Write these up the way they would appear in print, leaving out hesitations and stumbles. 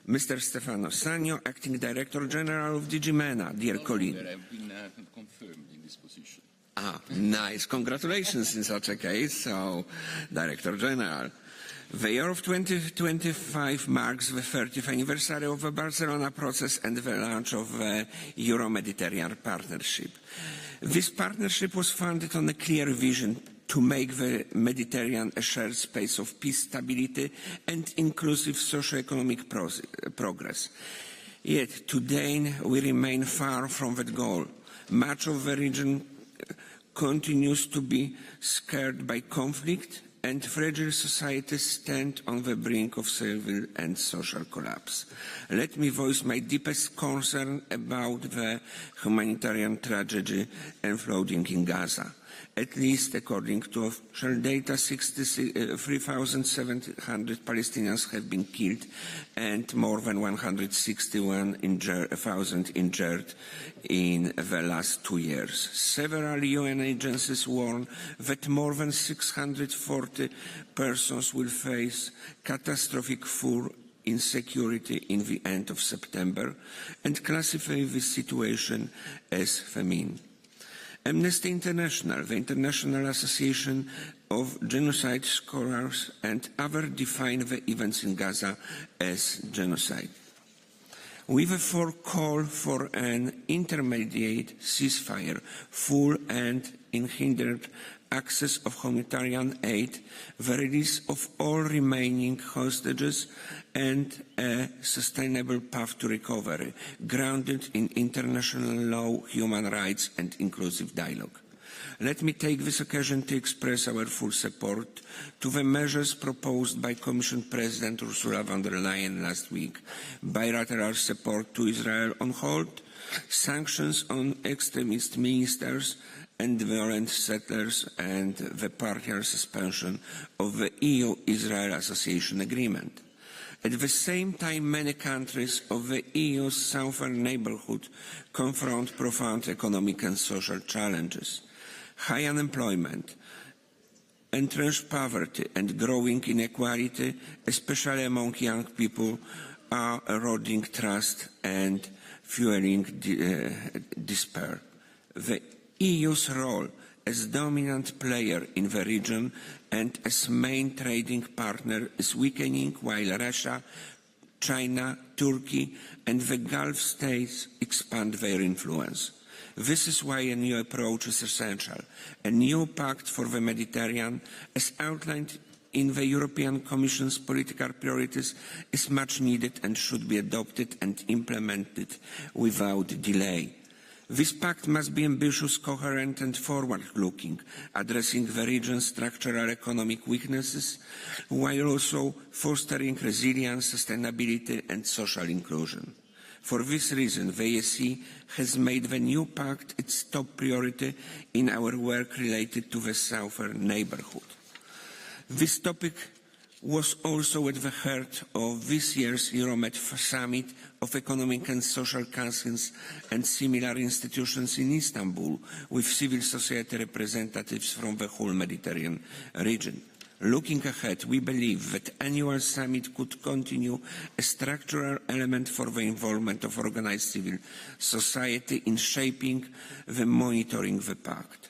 Mr. Stefano Sannino, Acting Director General of DG MENA, dear colleague. I've been confirmed in this position. Ah, nice. Congratulations in such a case. So, Director General. The year of 2025 marks the 30th anniversary of the Barcelona process and the launch of the Euro-Mediterranean Partnership. This partnership was founded on a clear vision to make the Mediterranean a shared space of peace, stability and inclusive socio-economic progress. Yet today we remain far from that goal. Much of the region continues to be scarred by conflict, and fragile societies stand on the brink of civil and social collapse. Let me voice my deepest concern about the humanitarian tragedy unfolding in Gaza. At least, according to official data, 3,700 Palestinians have been killed and more than 161,000 injured in the last 2 years. Several UN agencies warn that more than 640 persons will face catastrophic food insecurity in the end of September and classify this situation as famine. Amnesty International, the International Association of Genocide Scholars, and others define the events in Gaza as genocide. We therefore call for an intermediate ceasefire, full and unhindered access of humanitarian aid, the release of all remaining hostages, and a sustainable path to recovery, grounded in international law, human rights, and inclusive dialogue. Let me take this occasion to express our full support to the measures proposed by Commission President Ursula von der Leyen last week: bilateral support to Israel on hold, sanctions on extremist ministers and violent settlers, and the partial suspension of the EU-Israel Association Agreement. At the same time, many countries of the EU's southern neighbourhood confront profound economic and social challenges. High unemployment, entrenched poverty and growing inequality, especially among young people, are eroding trust and fueling despair. The EU's role as dominant player in the region and as main trading partner is weakening, while Russia, China, Turkey and the Gulf states expand their influence. This is why a new approach is essential. A new pact for the Mediterranean, as outlined in the European Commission's political priorities, is much needed and should be adopted and implemented without delay. This pact must be ambitious, coherent and forward-looking, addressing the region's structural economic weaknesses, while also fostering resilience, sustainability and social inclusion. For this reason, the EESC has made the new pact its top priority in our work related to the southern neighbourhood. This topic was also at the heart of this year's Euromed Summit of Economic and Social Councils and similar institutions in Istanbul, with civil society representatives from the whole Mediterranean region. Looking ahead, we believe that annual summit could continue a structural element for the involvement of organized civil society in shaping the monitoring the pact.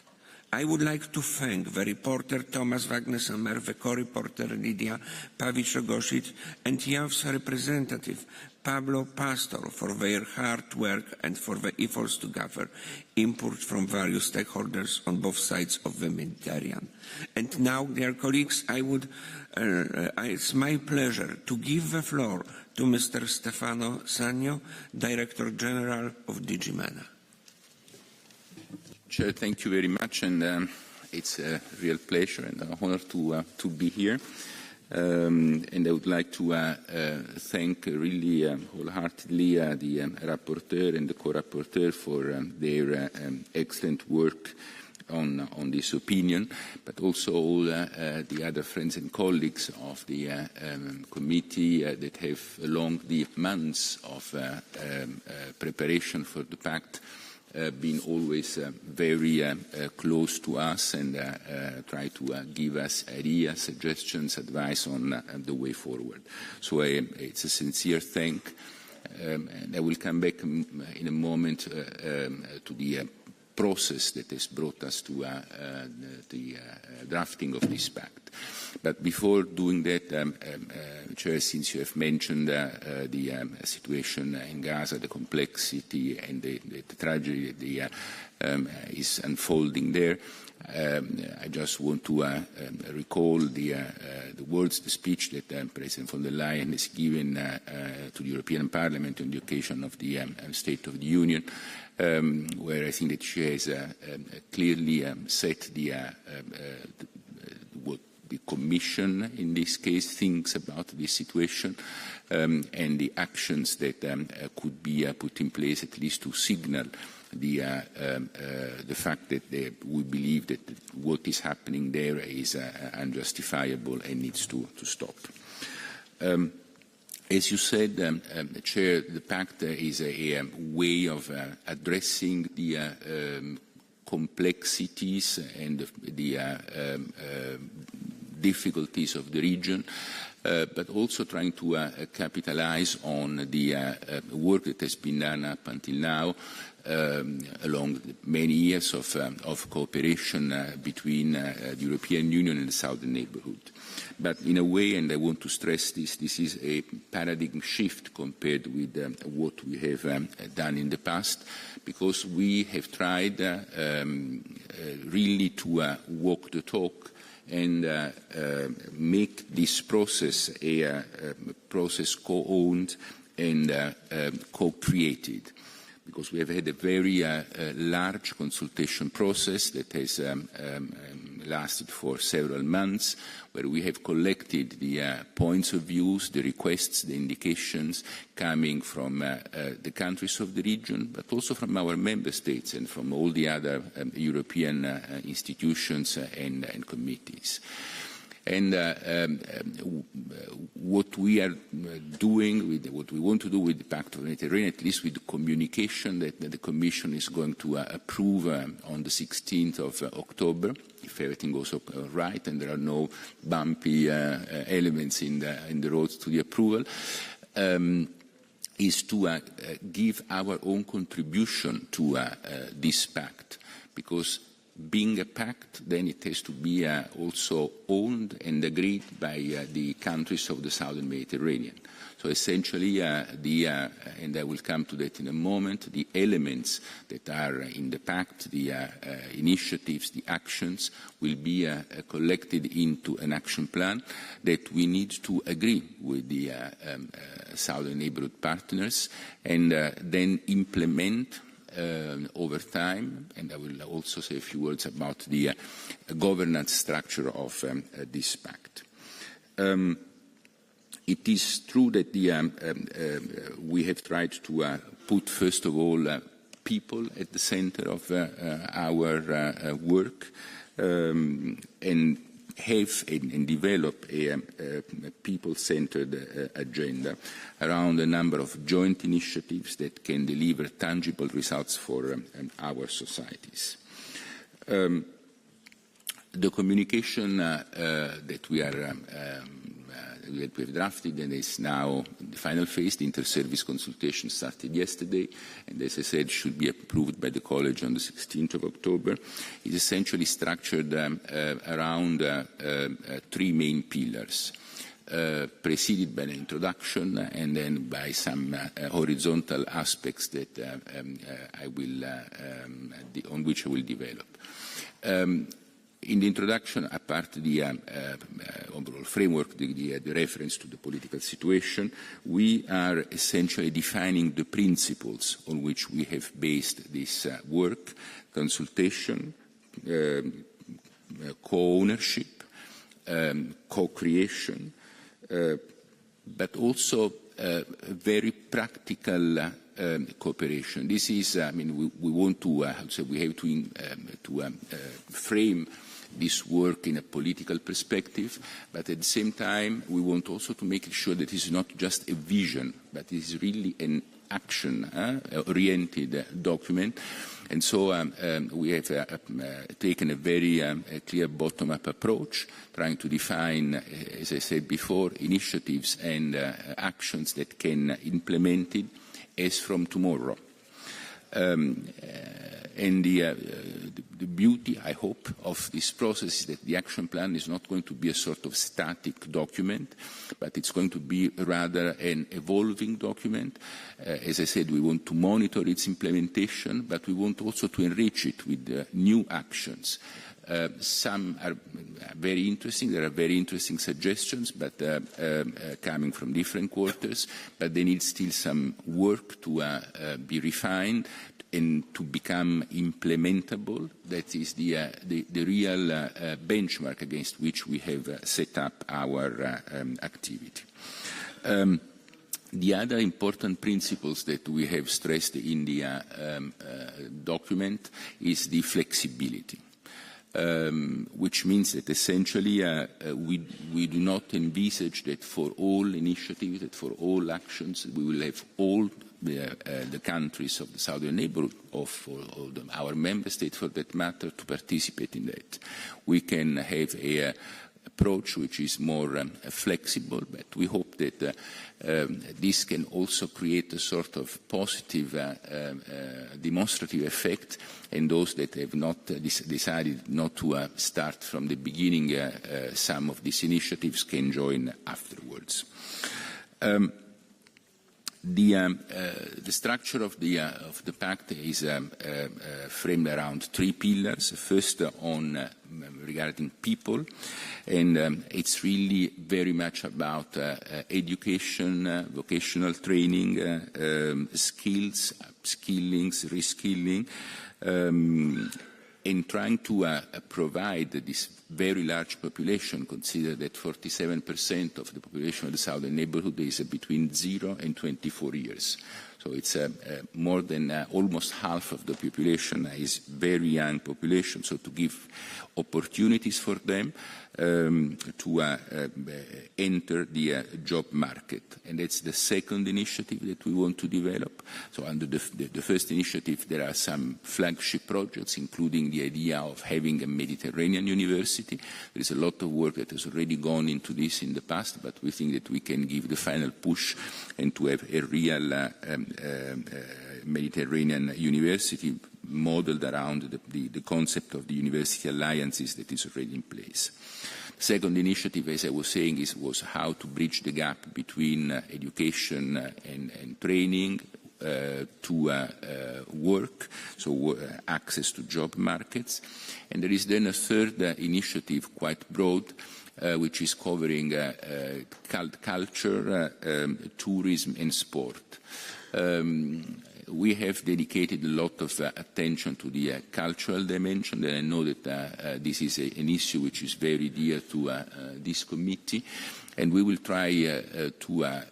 I would like to thank the reporter Thomas Wagner-Sommer, the co-reporter Lydia Pavic-Ogosic, and YAV's representative Pablo Pastor for their hard work and for the efforts to gather input from various stakeholders on both sides of the Mediterranean. And now, dear colleagues, it's my pleasure to give the floor to Mr. Stefano Sannino, Director General of DG MENA. Chair, thank you very much, and it's a real pleasure and an honor to be here. And I would like to thank really wholeheartedly the rapporteur and the co-rapporteur for their excellent work on this opinion, but also all the other friends and colleagues of the committee that have, along the months of preparation for the Pact, been always very close to us and try to give us ideas, suggestions, advice on the way forward. So it's a sincere thank. And I will come back in a moment to the process that has brought us to the drafting of this pact. But before doing that, Chair, since you have mentioned the situation in Gaza, the complexity and the tragedy that is unfolding there, I just want to recall the words, the speech that President von der Leyen has given to the European Parliament on the occasion of the State of the Union, where I think that she has clearly set what the Commission in this case thinks about this situation and the actions that could be put in place at least to signal the fact that we believe that what is happening there is unjustifiable and needs to stop. As you said, Chair, the Pact is a way of addressing the complexities and the difficulties of the region, but also trying to capitalize on the work that has been done up until now along the many years of cooperation between the European Union and the Southern Neighbourhood. But in a way, and I want to stress this, this is a paradigm shift compared with what we have done in the past, because we have tried really to walk the talk and make this process a process co-owned and co-created. Because we have had a very large consultation process that has lasted for several months, where we have collected the points of views, the requests, the indications coming from the countries of the region, but also from our member states and from all the other European institutions and committees. And what we are doing, with what we want to do with the Pact of the Mediterranean, at least with the communication that the Commission is going to approve on the 16th of October, if everything goes right and there are no bumpy elements in the road to the approval, is to give our own contribution to this Pact, because being a pact, then it has to be also owned and agreed by the countries of the Southern Mediterranean. So essentially, and I will come to that in a moment, the elements that are in the pact, the initiatives, the actions, will be collected into an action plan that we need to agree with the Southern Neighbourhood partners and then implement over time, and I will also say a few words about the governance structure of this pact. It is true that we have tried to put, first of all, people at the center of our work and have and develop a people-centered agenda around a number of joint initiatives that can deliver tangible results for our societies. The communication that we are that we have drafted and is now in the final phase, the inter-service consultation started yesterday, and as I said, should be approved by the College on the 16th of October, is essentially structured around three main pillars, preceded by an introduction and then by some horizontal aspects that I will, on which I will develop. In the introduction, apart the overall framework, the reference to the political situation, we are essentially defining the principles on which we have based this work: consultation, co-ownership, co-creation, but also very practical cooperation. This is, I mean, we want to, we have to frame this work in a political perspective, but at the same time we want also to make sure that it is not just a vision, but it is really an action-oriented document. And so we have taken a very clear bottom-up approach, trying to define, as I said before, initiatives and actions that can be implemented as from tomorrow. And the beauty, I hope, of this process is that the action plan is not going to be a sort of static document, but it's going to be rather an evolving document. As I said, we want to monitor its implementation, but we want also to enrich it with new actions. Some are very interesting. There are very interesting suggestions, but coming from different quarters, but they need still some work to be refined and to become implementable. That is the real benchmark against which we have set up our activity. The other important principles that we have stressed in the document is the flexibility. Which means that essentially we do not envisage that for all initiatives, that for all actions, we will have all the countries of the southern neighborhood, or for all our member states for that matter, to participate in that. We can have an approach which is more flexible, but we hope that this can also create a sort of positive demonstrative effect, and those that have not decided not to start from the beginning some of these initiatives can join afterwards. The structure of the Pact is framed around three pillars. First, on regarding people, and it's really very much about education, vocational training, skills, upskilling, reskilling, and trying to provide this very large population. Consider that 47% of the population of the southern neighborhood is between 0 and 24 years. So it's more than almost half of the population is very young population. So to give opportunities for them to enter the job market. And that's the second initiative that we want to develop. So under the first initiative, there are some flagship projects, including the idea of having a Mediterranean university. There is a lot of work that has already gone into this in the past, but we think that we can give the final push and to have a real Mediterranean university modeled around the concept of the university alliances that is already in place. The second initiative, as I was saying, was how to bridge the gap between education and training to work, so access to job markets. And there is then a third initiative, quite broad, which is covering culture, tourism and sport. We have dedicated a lot of attention to the cultural dimension, and I know that this is an issue which is very dear to this committee, and we will try to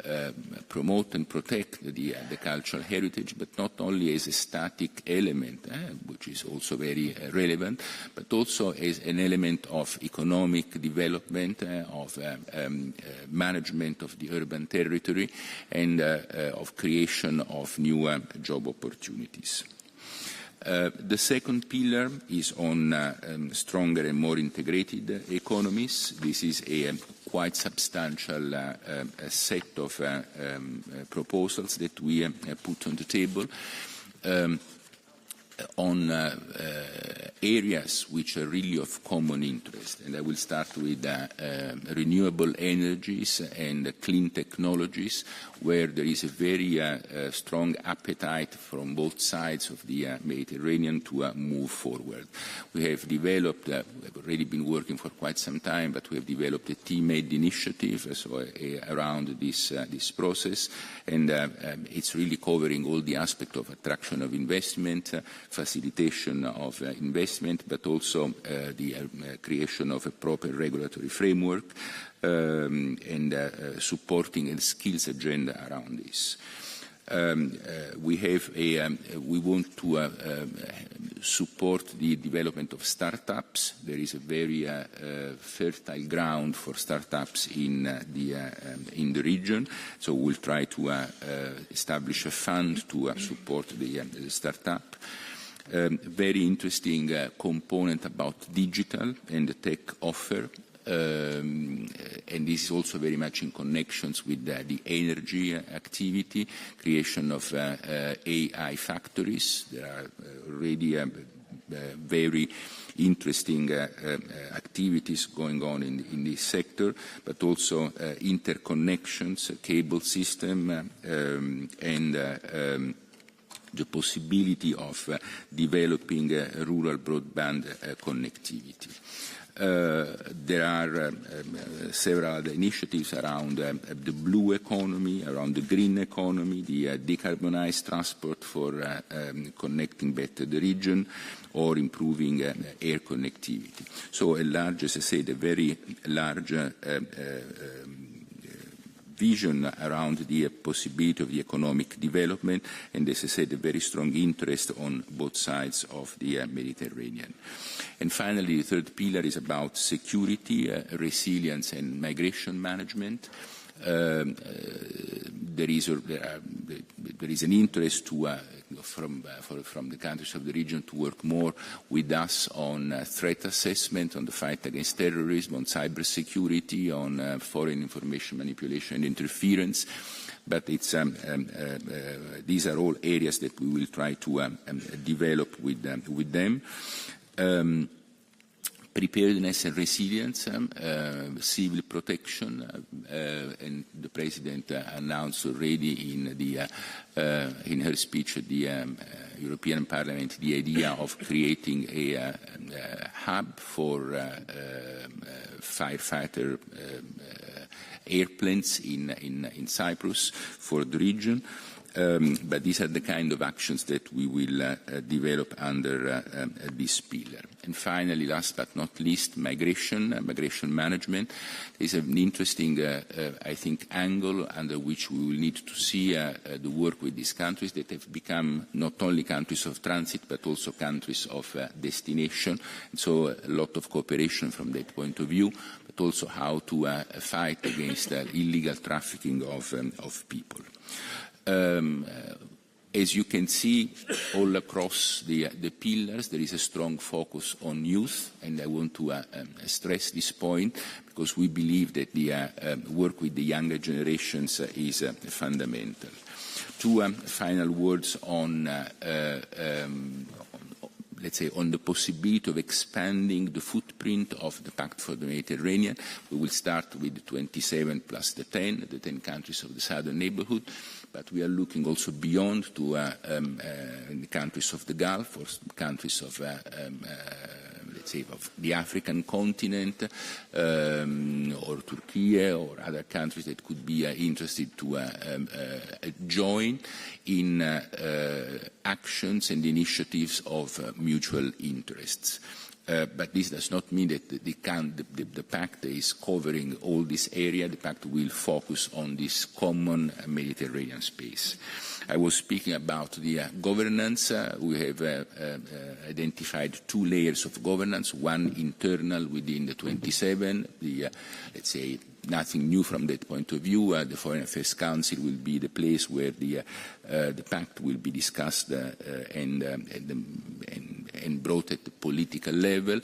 promote and protect the cultural heritage, but not only as a static element, which is also very relevant, but also as an element of economic development, of management of the urban territory, and of creation of new job opportunities. The second pillar is on stronger and more integrated economies. This is a quite substantial set of proposals that we put on the table on areas which are really of common interest. And I will start with renewable energies and clean technologies, where there is a very strong appetite from both sides of the Mediterranean to move forward. We have developed, we have already been working for quite some time, but we have developed a team-made initiative around this process, and it's really covering all the aspects of attraction of investment, facilitation of investment, but also the creation of a proper regulatory framework, and supporting a skills agenda around this. We want to support the development of startups. There is a very fertile ground for startups in the region, so we'll try to establish a fund to support the startup. Very interesting component about digital and the tech offer. And this is also very much in connections with the energy activity, creation of AI factories. There are already very interesting activities going on in this sector, but also interconnections, cable system, and the possibility of developing rural broadband connectivity. There are several other initiatives around the blue economy, around the green economy, the decarbonized transport for connecting better the region, or improving air connectivity. So a large, as I said, a very large vision around the possibility of the economic development, and as I said, a very strong interest on both sides of the Mediterranean. And finally, the third pillar is about security, resilience and migration management. There is an interest from the countries of the region to work more with us on threat assessment, on the fight against terrorism, on cybersecurity, on foreign information manipulation and interference. But it's, these are all areas that we will try to develop with them. Preparedness and resilience, civil protection, and the President announced already in her speech at the European Parliament the idea of creating a hub for firefighter airplanes in Cyprus for the region. But these are the kind of actions that we will develop under this pillar. And finally, last but not least, migration management. There is an interesting, I think, angle under which we will need to see the work with these countries that have become not only countries of transit, but also countries of destination. And so a lot of cooperation from that point of view, but also how to fight against illegal trafficking of people. As you can see, all across the pillars, there is a strong focus on youth, and I want to stress this point because we believe that the work with the younger generations is fundamental. Two final words on let's say, on the possibility of expanding the footprint of the Pact for the Mediterranean. We will start with the 27 plus the 10 countries of the southern neighborhood, but we are looking also beyond to the countries of the Gulf or countries of let's say, of the African continent, or Turkey or other countries that could be interested to join in actions and initiatives of mutual interests. But this does not mean that the Pact is covering all this area. The Pact will focus on this common Mediterranean space. I was speaking about the governance. We have identified two layers of governance, one internal within the 27, let's say, nothing new from that point of view. The Foreign Affairs Council will be the place where the Pact will be discussed and brought at the political level.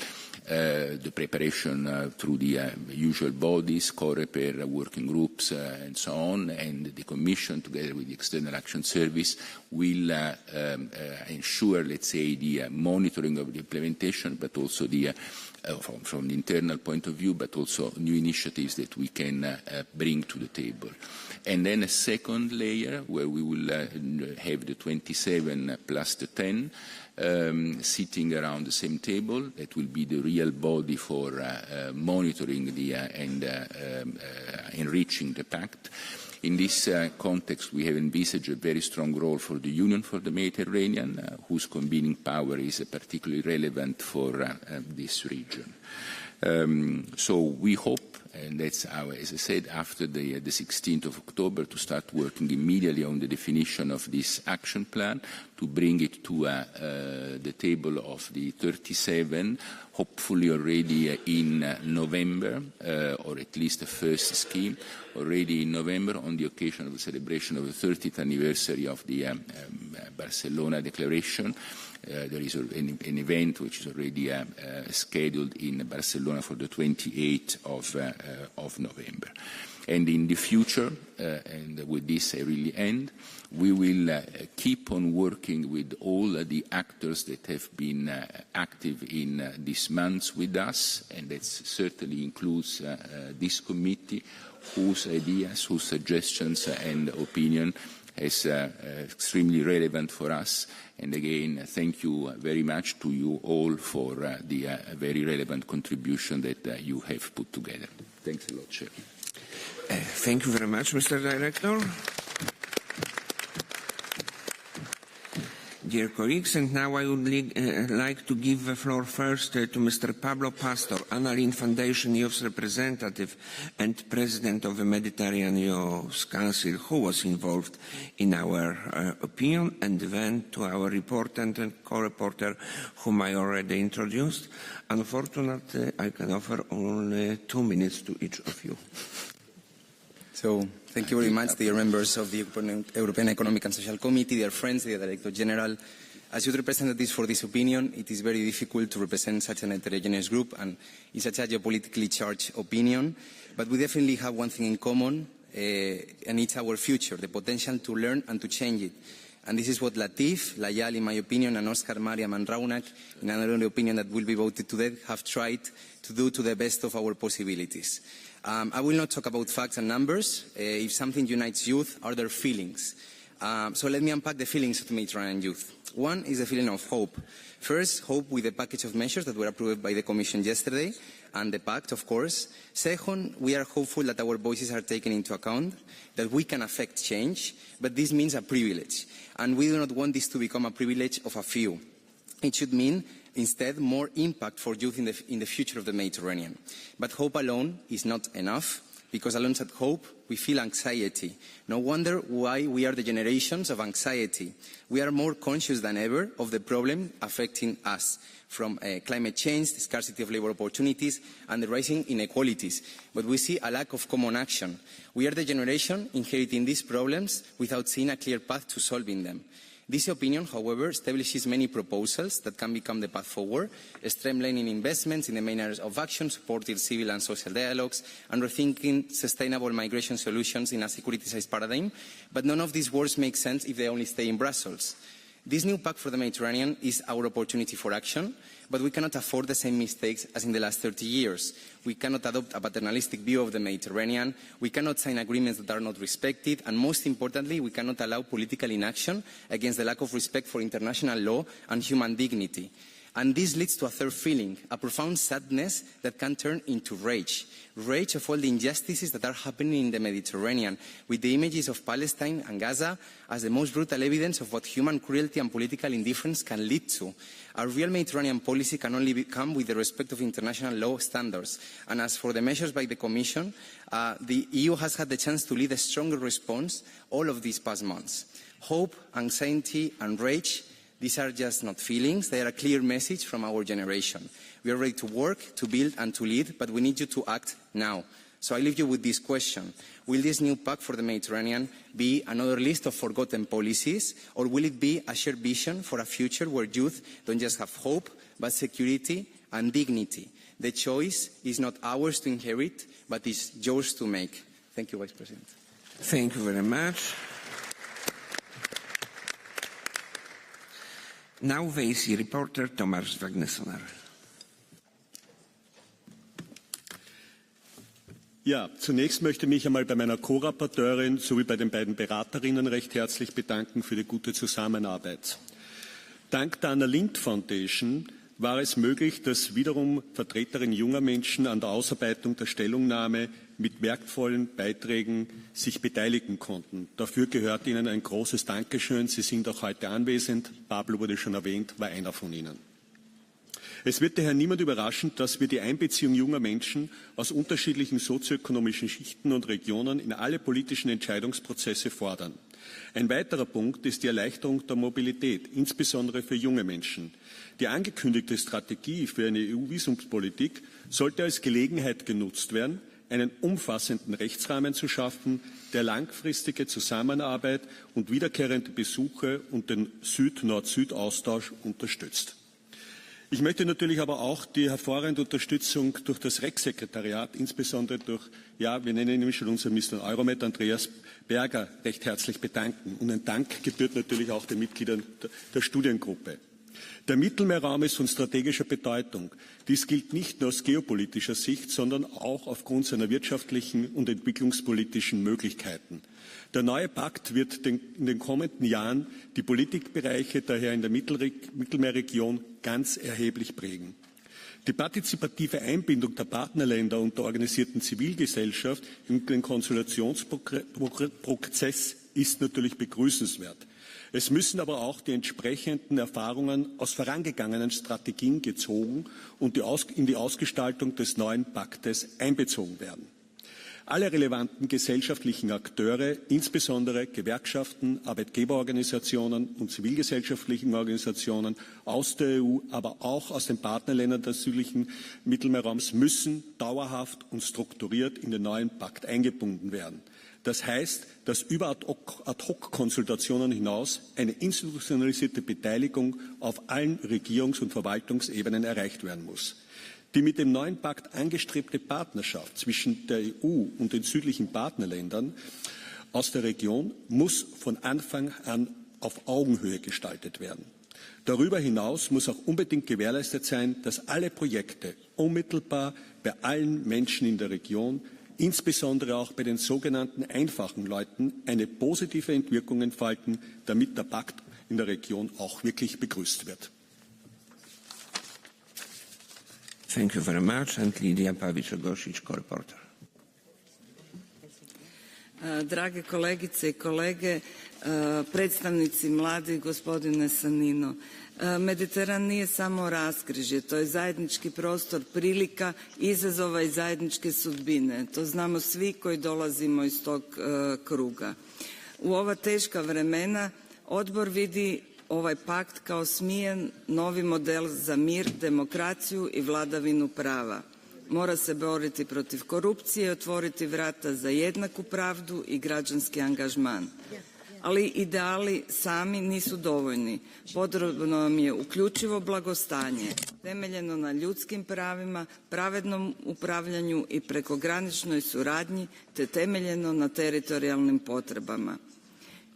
The preparation through the usual bodies, COREPER, working groups, and so on, and the Commission, together with the External Action Service, will ensure, let's say, the monitoring of the implementation, but also the from the internal point of view, but also new initiatives that we can bring to the table. And then a second layer where we will have the 27 plus the 10 sitting around the same table. That will be the real body for monitoring and enriching the Pact. In this context, we have envisaged a very strong role for the Union for the Mediterranean, whose convening power is particularly relevant for this region. So we hope And that's our, as I said, after the 16th of October, to start working immediately on the definition of this action plan, to bring it to the table of the 37, hopefully already in November, or at least the first scheme already in November, on the occasion of the celebration of the 30th anniversary of the Barcelona Declaration. There is an event which is already scheduled in Barcelona for the 28th of November. And in the future, and with this I really end, we will keep on working with all the actors that have been active in these months with us, and that certainly includes this committee, whose ideas, whose suggestions and opinion is extremely relevant for us. And again, thank you very much to you all for the very relevant contribution that you have put together. Thanks a lot, Chair. Thank you very much, Mr. Director. Dear colleagues, and now I would like to give the floor first to Mr. Pablo Pastor, Anna Lindh Foundation Youth Representative and President of the Mediterranean Youth Council, who was involved in our opinion, and then to our reporter and co-reporter, whom I already introduced. Unfortunately, I can offer only 2 minutes to each of you. So, thank you very much, dear members of the European Economic and Social Committee, dear friends, dear Director General. As youth representatives for this opinion, it is very difficult to represent such an heterogeneous group and in such a geopolitically charged opinion. But we definitely have one thing in common, and it's our future, the potential to learn and to change it. And this is what Latif, Layal, in my opinion, and Oscar, Mariam, and Raunak, in another opinion that will be voted today, have tried to do to the best of our possibilities. I will not talk about facts and numbers. If something unites youth, are their feelings. So let me unpack the feelings of the Mediterranean youth. One is the feeling of hope. First, hope with the package of measures that were approved by the Commission yesterday, and the Pact, of course. Second, we are hopeful that our voices are taken into account, that we can affect change, but this means a privilege. And we do not want this to become a privilege of a few. It should mean instead more impact for youth in the future of the Mediterranean. But hope alone is not enough, because alongside hope we feel anxiety. No wonder why we are the generations of anxiety. We are more conscious than ever of the problem affecting us, from climate change, the scarcity of labour opportunities and the rising inequalities. But we see a lack of common action. We are the generation inheriting these problems without seeing a clear path to solving them. This opinion, however, establishes many proposals that can become the path forward, streamlining investments in the main areas of action, supporting civil and social dialogues, and rethinking sustainable migration solutions in a securitized paradigm. But none of these words make sense if they only stay in Brussels. This new pact for the Mediterranean is our opportunity for action, but we cannot afford the same mistakes as in the last 30 years. We cannot adopt a paternalistic view of the Mediterranean, we cannot sign agreements that are not respected, and most importantly, we cannot allow political inaction against the lack of respect for international law and human dignity. And this leads to a third feeling, a profound sadness that can turn into rage. Rage of all the injustices that are happening in the Mediterranean, with the images of Palestine and Gaza as the most brutal evidence of what human cruelty and political indifference can lead to. A real Mediterranean policy can only come with the respect of international law standards. And as for the measures by the Commission, the EU has had the chance to lead a stronger response all of these past months. Hope, anxiety and rage, these are just not feelings, they are a clear message from our generation. We are ready to work, to build and to lead, but we need you to act now. So I leave you with this question. Will this new pact for the Mediterranean be another list of forgotten policies, or will it be a shared vision for a future where youth don't just have hope, but security and dignity? The choice is not ours to inherit, but is yours to make. Thank you, Vice President. Thank you very much. Now the EC reporter Tomasz Wagnesonar. Ja, zunächst möchte ich mich einmal bei meiner Co-Rapporteurin sowie bei den beiden Beraterinnen recht herzlich bedanken für die gute Zusammenarbeit. Dank der Anna Lindh Foundation war es möglich, dass wiederum Vertreterinnen junger Menschen an der Ausarbeitung der Stellungnahme mit wertvollen Beiträgen sich beteiligen konnten. Dafür gehört Ihnen ein großes Dankeschön. Sie sind auch heute anwesend. Pablo wurde schon erwähnt, war einer von Ihnen. Es wird daher niemand überraschen, dass wir die Einbeziehung junger Menschen aus unterschiedlichen sozioökonomischen Schichten und Regionen in alle politischen Entscheidungsprozesse fordern. Ein weiterer Punkt ist die Erleichterung der Mobilität, insbesondere für junge Menschen. Die angekündigte Strategie für eine EU-Visumspolitik sollte als Gelegenheit genutzt werden, einen umfassenden Rechtsrahmen zu schaffen, der langfristige Zusammenarbeit und wiederkehrende Besuche und den Süd-Nord-Süd-Austausch unterstützt. Ich möchte natürlich aber auch die hervorragende Unterstützung durch das REC-Sekretariat, insbesondere durch, ja, wir nennen ihn schon unseren Mr. Euromed, Andreas Berger, recht herzlich bedanken. Und ein Dank gebührt natürlich auch den Mitgliedern der Studiengruppe. Der Mittelmeerraum ist von strategischer Bedeutung. Dies gilt nicht nur aus geopolitischer Sicht, sondern auch aufgrund seiner wirtschaftlichen und entwicklungspolitischen Möglichkeiten. Der neue Pakt wird in den kommenden Jahren die Politikbereiche daher in der Mittelmeerregion ganz erheblich prägen. Die partizipative Einbindung der Partnerländer und der organisierten Zivilgesellschaft in den Konsultationsprozess ist natürlich begrüßenswert. Es müssen aber auch die entsprechenden Erfahrungen aus vorangegangenen Strategien gezogen und in die Ausgestaltung des neuen Paktes einbezogen werden. Alle relevanten gesellschaftlichen Akteure, insbesondere Gewerkschaften, Arbeitgeberorganisationen und zivilgesellschaftlichen Organisationen aus der EU, aber auch aus den Partnerländern des südlichen Mittelmeerraums, müssen dauerhaft und strukturiert in den neuen Pakt eingebunden werden. Das heißt, dass über Ad-hoc-Konsultationen hinaus eine institutionalisierte Beteiligung auf allen Regierungs- und Verwaltungsebenen erreicht werden muss. Die mit dem neuen Pakt angestrebte Partnerschaft zwischen der EU und den südlichen Partnerländern aus der Region muss von Anfang an auf Augenhöhe gestaltet werden. Darüber hinaus muss auch unbedingt gewährleistet sein, dass alle Projekte unmittelbar bei allen Menschen in der Region, insbesondere auch bei den sogenannten einfachen Leuten, eine positive Entwirkung entfalten, damit der Pakt in der Region auch wirklich begrüßt wird. Thank you very much. And Lidia Pavić-Gosić, co-reporter. Drage kolegice i kolege, predstavnici mladi, gospodine Sannino, Mediteran nije samo raskrižje, to je zajednički prostor prilika, izazova i zajedničke sudbine. To znamo svi koji dolazimo iz tog kruga. U ova teška vremena odbor vidi ovaj pakt kao smijen novi model za mir, demokraciju i vladavinu prava. Mora se boriti protiv korupcije i otvoriti vrata za jednaku pravdu i građanski angažman. Ali ideali sami nisu dovoljni. Potrebno nam je uključivo blagostanje, temeljeno na ljudskim pravima, pravednom upravljanju i prekograničnoj suradnji, te temeljeno na teritorijalnim potrebama.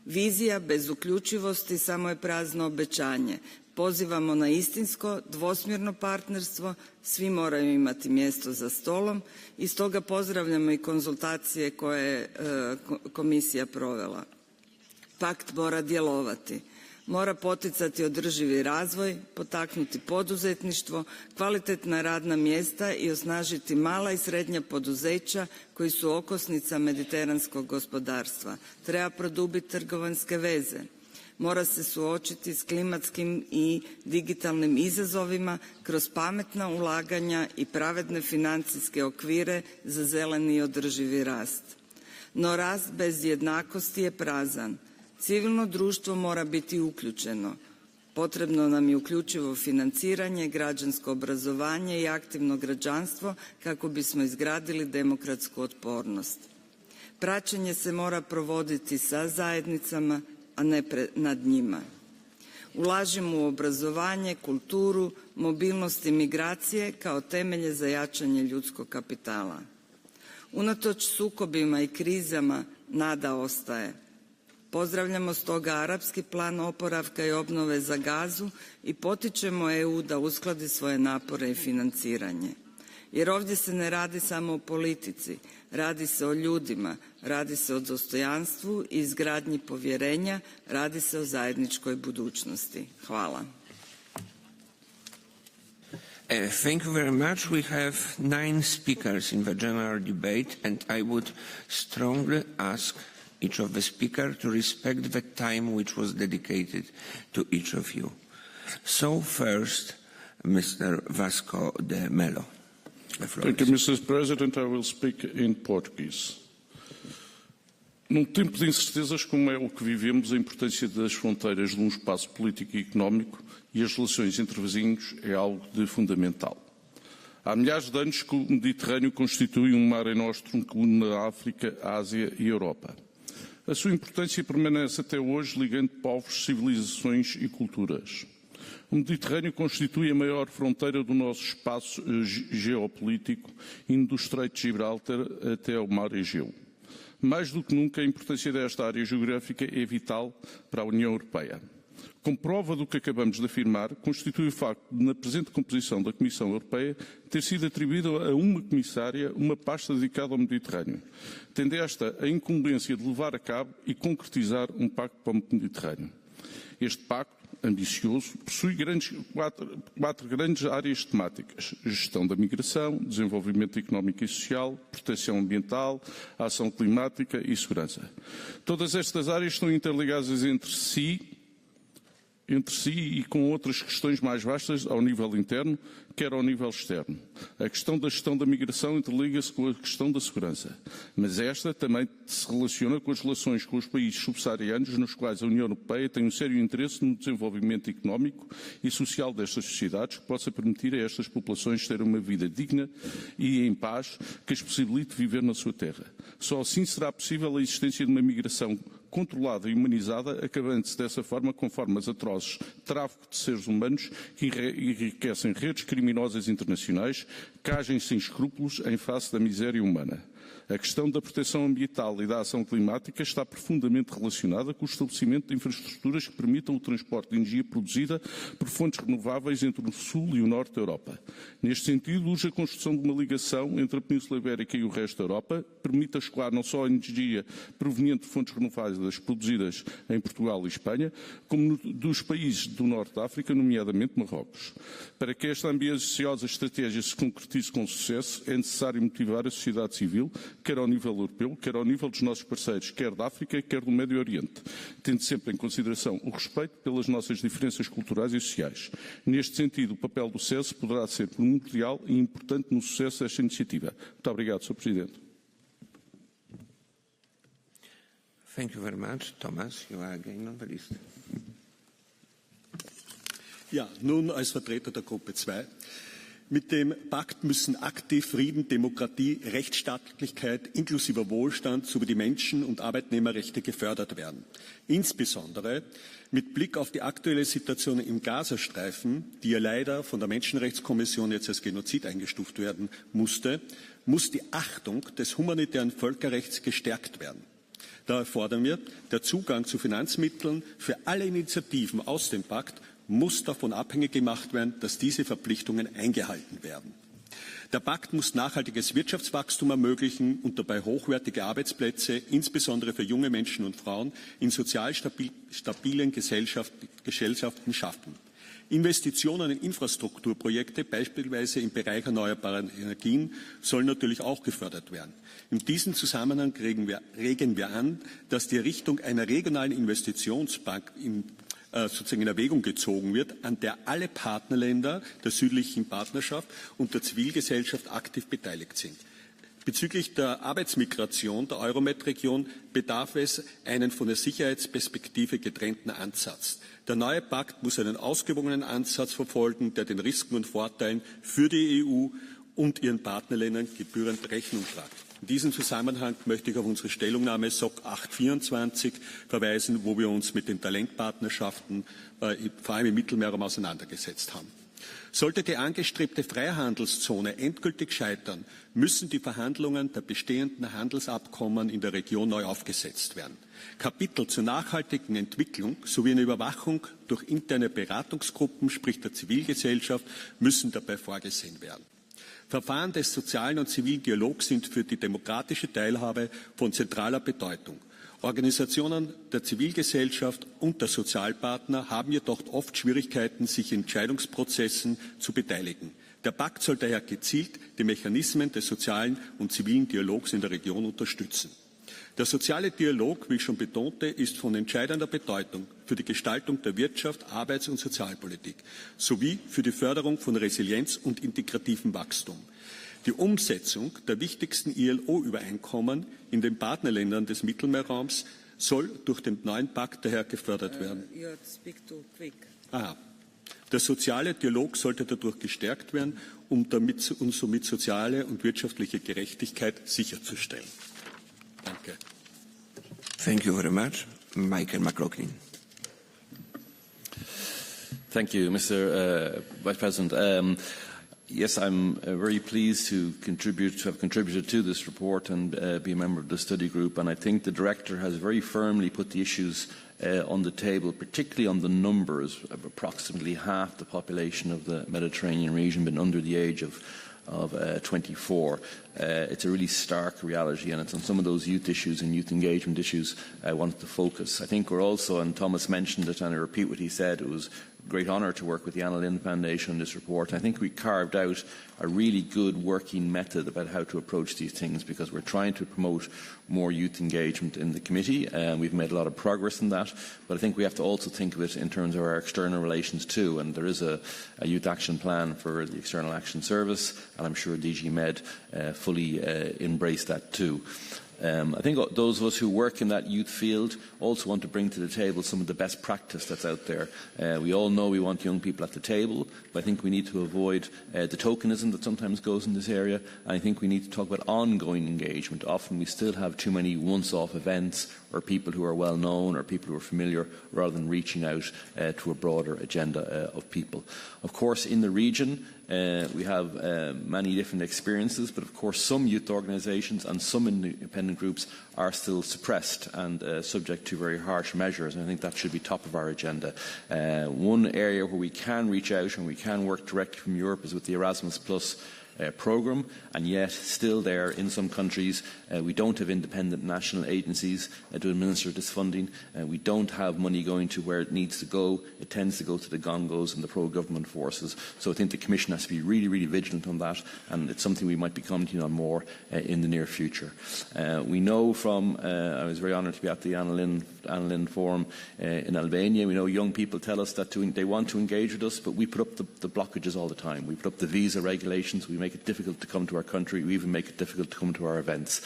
Vizija bez uključivosti samo je prazno obećanje. Pozivamo na istinsko, dvosmjerno partnerstvo, svi moraju imati mjesto za stolom i stoga pozdravljamo i konzultacije koje je komisija provela. Pakt mora djelovati, mora poticati održivi razvoj, potaknuti poduzetništvo, kvalitetna radna mjesta i osnažiti mala i srednja poduzeća koji su okosnica mediteranskog gospodarstva. Treba produbiti trgovinske veze. Mora se suočiti s klimatskim i digitalnim izazovima kroz pametna ulaganja i pravedne financijske okvire za zeleni i održivi rast. No rast bez jednakosti je prazan. Civilno društvo mora biti uključeno. Potrebno nam je uključivo financiranje, građansko obrazovanje i aktivno građanstvo kako bismo izgradili demokratsku otpornost. Praćenje se mora provoditi sa zajednicama, a ne nad njima. Ulažimo u obrazovanje, kulturu, mobilnost i migracije kao temelje za jačanje ljudskog kapitala. Unatoč sukobima i krizama nada ostaje. Pozdravljamo stoga arapski plan oporavka i obnove za Gazu i potičemo EU da uskladi svoje napore i financiranje. Jer ovdje se ne radi samo o politici, radi se o ljudima, radi se o dostojanstvu i izgradnji povjerenja, radi se o zajedničkoj budućnosti. Hvala. Thank you very much. We have 9 speakers in the general debate, and I would strongly ask each of the speakers to respect the time which was dedicated to each of you. So first, Mr. Vasco de Melo. Thank you, Mr. President. I will speak in Portuguese. Num tempo de incertezas como é o que vivemos, a importância das fronteiras de um espaço político e económico e as relações entre vizinhos é algo de fundamental. Há milhares de anos que o Mediterrâneo constitui um mare nostrum que une a África, a Ásia e a Europa. A sua importância permanece até hoje ligando povos, civilizações e culturas. O Mediterrâneo constitui a maior fronteira do nosso espaço geopolítico, indo do Estreito de Gibraltar até ao Mar Egeu. Mais do que nunca, a importância desta área geográfica é vital para a União Europeia. Como prova do que acabamos de afirmar, constitui o facto de, na presente composição da Comissão Europeia, ter sido atribuída a uma comissária uma pasta dedicada ao Mediterrâneo, tendo esta a incumbência de levar a cabo e concretizar um pacto para o Mediterrâneo. Este pacto, ambicioso, possui quatro grandes áreas temáticas: gestão da migração, desenvolvimento económico e social, proteção ambiental, ação climática e segurança. Todas estas áreas estão interligadas entre si e com outras questões mais vastas ao nível interno, quer ao nível externo. A questão da gestão da migração interliga-se com a questão da segurança, mas esta também se relaciona com as relações com os países subsaarianos, nos quais a União Europeia tem um sério interesse no desenvolvimento económico e social destas sociedades, que possa permitir a estas populações terem uma vida digna e em paz, que as possibilite viver na sua terra. Só assim será possível a existência de uma migração controlada e humanizada, acabando-se dessa forma com formas atrozes de tráfico de seres humanos que enriquecem redes criminosas internacionais, que agem sem escrúpulos em face da miséria humana. A questão da proteção ambiental e da ação climática está profundamente relacionada com o estabelecimento de infraestruturas que permitam o transporte de energia produzida por fontes renováveis entre o sul e o norte da Europa. Neste sentido, urge a construção de uma ligação entre a Península Ibérica e o resto da Europa, que permita escoar não só a energia proveniente de fontes renováveis produzidas em Portugal e Espanha, como dos países do norte da África, nomeadamente Marrocos. Para que esta ambiciosa estratégia se concretize com sucesso, é necessário motivar a sociedade civil, quer ao nível europeu, quer ao nível dos nossos parceiros, quer da África, quer do Médio Oriente, tendo sempre em consideração o respeito pelas nossas diferenças culturais e sociais. Neste sentido, o papel do SES poderá ser primordial e importante no sucesso desta iniciativa. Muito obrigado, Sr. Presidente. Thank you very much. Thomas, you are again on the list. Ja, nun als Vertreter der Gruppe 2. Mit dem Pakt müssen aktiv Frieden, Demokratie, Rechtsstaatlichkeit inklusive Wohlstand sowie die Menschen- und Arbeitnehmerrechte gefördert werden. Insbesondere mit Blick auf die aktuelle Situation im Gazastreifen, die ja leider von der Menschenrechtskommission jetzt als Genozid eingestuft werden musste, muss die Achtung des humanitären Völkerrechts gestärkt werden. Daher fordern wir, der Zugang zu Finanzmitteln für alle Initiativen aus dem Pakt muss davon abhängig gemacht werden, dass diese Verpflichtungen eingehalten werden. Der Pakt muss nachhaltiges Wirtschaftswachstum ermöglichen und dabei hochwertige Arbeitsplätze, insbesondere für junge Menschen und Frauen, in sozial stabilen Gesellschaften schaffen. Investitionen in Infrastrukturprojekte, beispielsweise im Bereich erneuerbarer Energien, sollen natürlich auch gefördert werden. In diesem Zusammenhang regen wir an, dass die Errichtung einer regionalen Investitionsbank sozusagen in Erwägung gezogen wird, an der alle Partnerländer der südlichen Partnerschaft und der Zivilgesellschaft aktiv beteiligt sind. Bezüglich der Arbeitsmigration der Euromed-Region bedarf es einen von der Sicherheitsperspektive getrennten Ansatz. Der neue Pakt muss einen ausgewogenen Ansatz verfolgen, der den Risiken und Vorteilen für die EU und ihren Partnerländern gebührend Rechnung tragt. In diesem Zusammenhang möchte ich auf unsere Stellungnahme SOC 824 verweisen, wo wir uns mit den Talentpartnerschaften vor allem im Mittelmeerraum auseinandergesetzt haben. Sollte die angestrebte Freihandelszone endgültig scheitern, müssen die Verhandlungen der bestehenden Handelsabkommen in der Region neu aufgesetzt werden. Kapitel zur nachhaltigen Entwicklung sowie eine Überwachung durch interne Beratungsgruppen, sprich der Zivilgesellschaft, müssen dabei vorgesehen werden. Verfahren des sozialen und zivilen Dialogs sind für die demokratische Teilhabe von zentraler Bedeutung. Organisationen der Zivilgesellschaft und der Sozialpartner haben jedoch oft Schwierigkeiten, sich in Entscheidungsprozessen zu beteiligen. Der Pakt soll daher gezielt die Mechanismen des sozialen und zivilen Dialogs in der Region unterstützen. Der soziale Dialog, wie ich schon betonte, ist von entscheidender Bedeutung für die Gestaltung der Wirtschaft, Arbeits- und Sozialpolitik sowie für die Förderung von Resilienz und integrativem Wachstum. Die Umsetzung der wichtigsten ILO-Übereinkommen in den Partnerländern des Mittelmeerraums soll durch den neuen Pakt daher gefördert werden. Der soziale Dialog sollte dadurch gestärkt werden, um somit soziale und wirtschaftliche Gerechtigkeit sicherzustellen. Danke. Thank you very much. Michael McLaughlin. Thank you, Mr. Vice President. Yes, I'm very pleased to have contributed to this report and be a member of the study group. And I think the Director has very firmly put the issues on the table, particularly on the numbers. Approximately half the population of the Mediterranean region been under the age of 24. It's a really stark reality, and it's on some of those youth issues and youth engagement issues I wanted to focus. I think we're also, and Thomas mentioned it, and I repeat what he said, it was a great honour to work with the Lindh Foundation on this report. I think we carved out a really good working method about how to approach these things, because we're trying to promote more youth engagement in the committee. We've made a lot of progress in that, but I think we have to also think of it in terms of our external relations too, and there is a youth action plan for the External Action Service, and I'm sure DG Med fully embrace that too. I think those of us who work in that youth field also want to bring to the table some of the best practice that's out there. We all know we want young people at the table, but I think we need to avoid the tokenism that sometimes goes in this area, and I think we need to talk about ongoing engagement. Often we still have too many once-off events or people who are well known or people who are familiar, rather than reaching out to a broader agenda of people. Of course, in the region, we have many different experiences, but of course some youth organisations and some independent groups are still suppressed and subject to very harsh measures, and I think that should be top of our agenda. One area where we can reach out and we can work directly from Europe is with the Erasmus Plus programme, and yet still there in some countries we don't have independent national agencies to administer this funding. We don't have money going to where it needs to go. It tends to go to the Gongos and the pro-government forces. So I think the Commission has to be really, really vigilant on that, and it's something we might be commenting on more in the near future. We know from, I was very honoured to be at the Anna Lindh Forum in Albania. We know young people tell us that they want to engage with us, but we put up the blockages all the time. We put up the visa regulations. We make it difficult to come to our country. We even make it difficult to come to our events.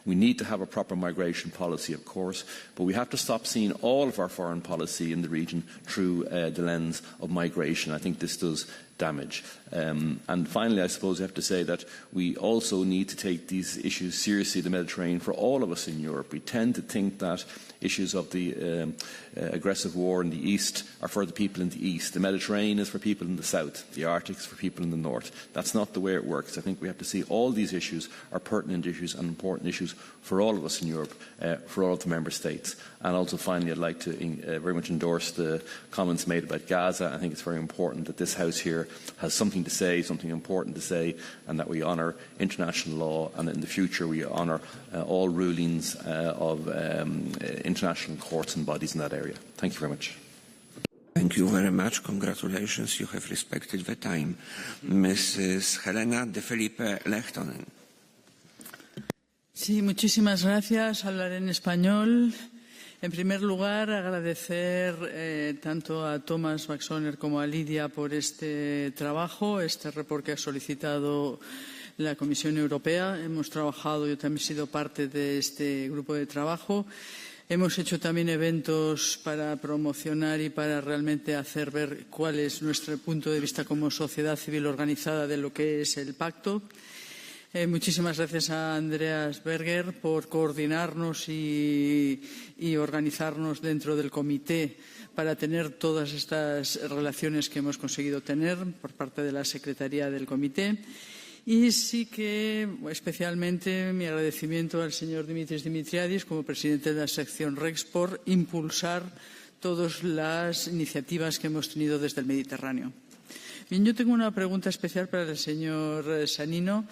We need to have a proper migration policy, of course, but we have to stop seeing all of our foreign policy in the region through the lens of migration. I think this does damage. And finally, I suppose I have to say that we also need to take these issues seriously, the Mediterranean, for all of us in Europe. We tend to think that issues of the aggressive war in the East are for the people in the East. The Mediterranean is for people in the South. The Arctic is for people in the North. That's not the way it works. I think we have to see all these issues are pertinent issues and important issues for all of us in Europe, for all of the Member States. And also finally, I'd like to very much endorse the comments made about Gaza. I think it's very important that this House here has something to say, something important to say, and that we honour international law, and that in the future we honour all rulings of international courts and bodies in that area. Thank you very much. Thank you very much. Congratulations. You have respected the time. Mrs. Helena de Felipe Lechtonen. Sí, muchísimas gracias. Hablaré en español. En primer lugar, agradecer tanto a Thomas Baxoner como a Lidia por este trabajo, este report que ha solicitado la Comisión Europea. Hemos trabajado, yo también he sido parte de este grupo de trabajo. Hemos hecho también eventos para promocionar y para realmente hacer ver cuál es nuestro punto de vista como sociedad civil organizada de lo que es el pacto. Muchísimas gracias a Andreas Berger por coordinarnos y organizarnos dentro del comité para tener todas estas relaciones que hemos conseguido tener por parte de la Secretaría del comité. Y sí que especialmente mi agradecimiento al señor Dimitris Dimitriadis como presidente de la sección REX por impulsar todas las iniciativas que hemos tenido desde el Mediterráneo. Bien, yo tengo una pregunta especial para el señor Sannino,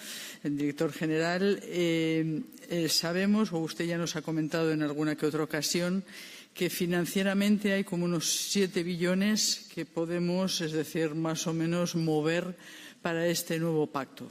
el director general. Sabemos, o usted ya nos ha comentado en alguna que otra ocasión, que financieramente hay como unos 7 billones que podemos, es decir, más o menos mover para este nuevo pacto.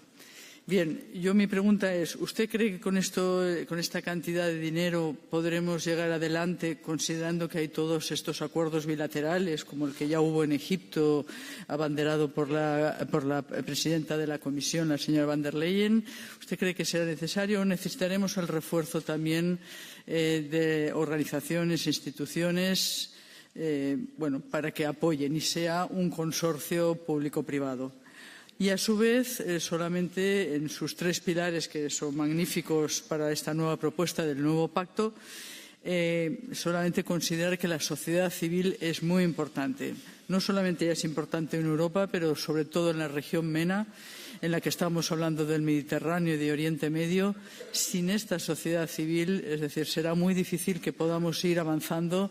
Bien, mi pregunta es, ¿usted cree que con esta cantidad de dinero podremos llegar adelante considerando que hay todos estos acuerdos bilaterales, como el que ya hubo en Egipto, abanderado por la presidenta de la Comisión, la señora van der Leyen? ¿Usted cree que será necesario o necesitaremos el refuerzo también de organizaciones, instituciones, para que apoyen y sea un consorcio público-privado? Y a su vez, solamente en sus 3 pilares, que son magníficos para esta nueva propuesta del nuevo pacto, solamente considerar que la sociedad civil es muy importante. No solamente es importante en Europa, pero sobre todo en la región MENA, en la que estamos hablando del Mediterráneo y de Oriente Medio. Sin esta sociedad civil, es decir, será muy difícil que podamos ir avanzando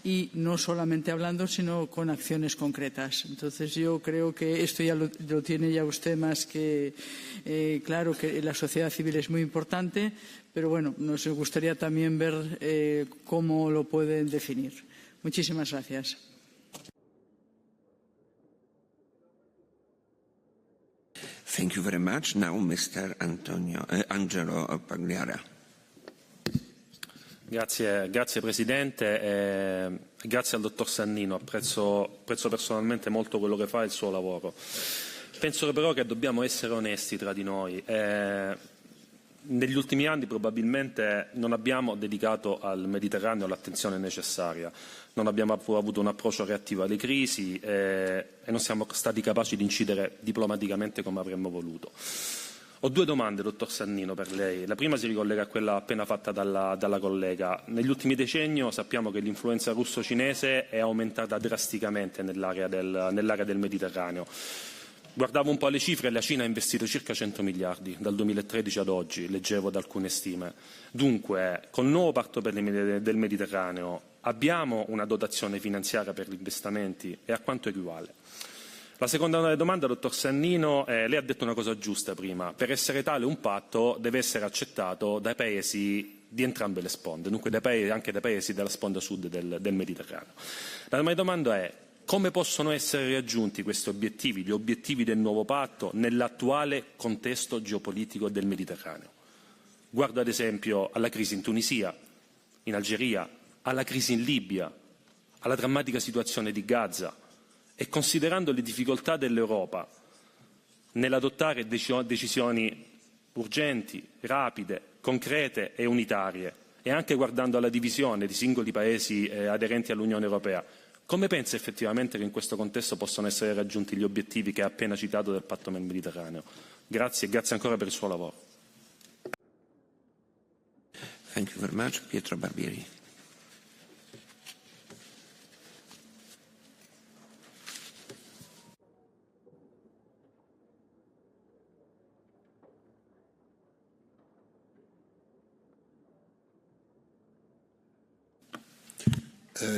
y no solamente hablando, sino con acciones concretas. Entonces, yo creo que esto ya lo tiene ya usted más que claro, que la sociedad civil es muy importante, pero bueno, nos gustaría también ver cómo lo pueden definir. Muchísimas gracias. Thank you very much. Now, Mr. Angelo Pagliara. Grazie Presidente, grazie al Dottor Sannino, apprezzo personalmente molto quello che fa e il suo lavoro. Penso però che dobbiamo essere onesti tra di noi. Negli ultimi anni probabilmente non abbiamo dedicato al Mediterraneo l'attenzione necessaria, non abbiamo avuto un approccio reattivo alle crisi e non siamo stati capaci di incidere diplomaticamente come avremmo voluto. Ho 2 domande, Dottor Sannino, per lei. La prima si ricollega a quella appena fatta dalla collega. Negli ultimi decenni sappiamo che l'influenza russo-cinese è aumentata drasticamente nell'area del Mediterraneo. Guardavo un po' le cifre, la Cina ha investito circa 100 miliardi dal 2013 ad oggi, leggevo da alcune stime. Dunque, col nuovo patto del Mediterraneo abbiamo una dotazione finanziaria per gli investimenti e a quanto equivale? La seconda domanda, Dottor Sannino, lei ha detto una cosa giusta prima. Per essere tale un patto deve essere accettato dai paesi di entrambe le sponde, dunque anche dai paesi della sponda sud del Mediterraneo. La mia domanda è: come possono essere raggiunti questi obiettivi, gli obiettivi del nuovo patto, nell'attuale contesto geopolitico del Mediterraneo? Guardo ad esempio alla crisi in Tunisia, in Algeria, alla crisi in Libia, alla drammatica situazione di Gaza e considerando le difficoltà dell'Europa nell'adottare decisioni urgenti, rapide, concrete e unitarie e anche guardando alla divisione di singoli paesi aderenti all'Unione Europea, come pensa effettivamente che in questo contesto possono essere raggiunti gli obiettivi che ha appena citato del patto del Mediterraneo? Grazie e grazie ancora per il suo lavoro. Thank you very much. Pietro Barbieri.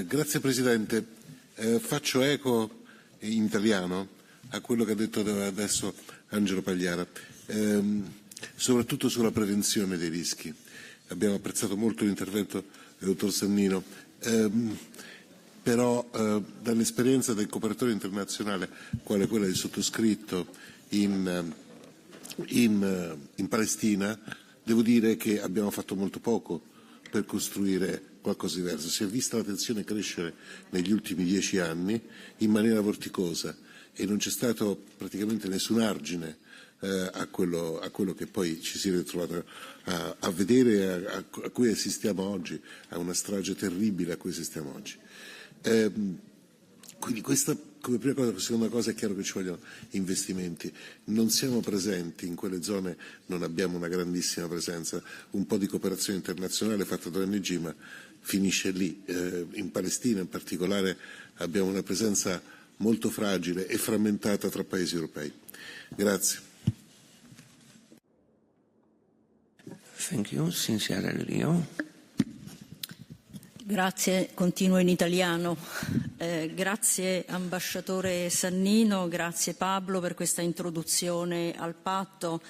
Grazie Presidente. Faccio eco in italiano a quello che ha detto adesso Angelo Pagliara, soprattutto sulla prevenzione dei rischi. Abbiamo apprezzato molto l'intervento del Dottor Sannino, però dall'esperienza del cooperatore internazionale, quale quella del sottoscritto in Palestina, devo dire che abbiamo fatto molto poco per costruire qualcosa di diverso. Si è vista la tensione crescere negli ultimi 10 anni in maniera vorticosa e non c'è stato praticamente nessun argine a quello che poi ci si è ritrovato a vedere, a cui assistiamo oggi, a una strage terribile a cui assistiamo oggi. Quindi questa come prima cosa. Seconda cosa, è chiaro che ci vogliono investimenti. Non siamo presenti in quelle zone, non abbiamo una grandissima presenza, un po' di cooperazione internazionale fatta da ONG, ma finisce lì. In Palestina in particolare abbiamo una presenza molto fragile e frammentata tra paesi europei. Grazie. Thank you. Sincera Leo. Grazie, continuo in italiano. Grazie ambasciatore Sannino, grazie Pablo per questa introduzione al patto.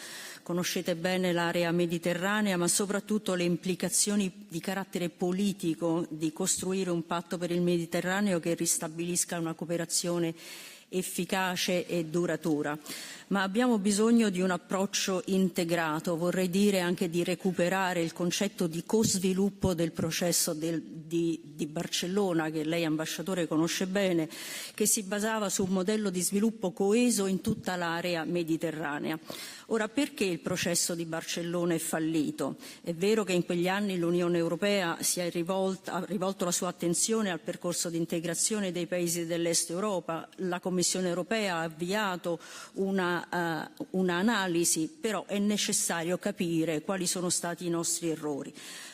Conoscete bene l'area mediterranea, ma soprattutto le implicazioni di carattere politico di costruire un patto per il Mediterraneo che ristabilisca una cooperazione efficace e duratura. Ma abbiamo bisogno di un approccio integrato, vorrei dire anche di recuperare il concetto di co-sviluppo del processo di Barcellona, che lei ambasciatore conosce bene, che si basava su un modello di sviluppo coeso in tutta l'area mediterranea. Ora, perché il processo di Barcellona è fallito? È vero che in quegli anni l'Unione Europea ha rivolto la sua attenzione al percorso di integrazione dei paesi dell'Est Europa, la Commissione Europea ha avviato un'analisi, però è necessario capire quali sono stati i nostri errori.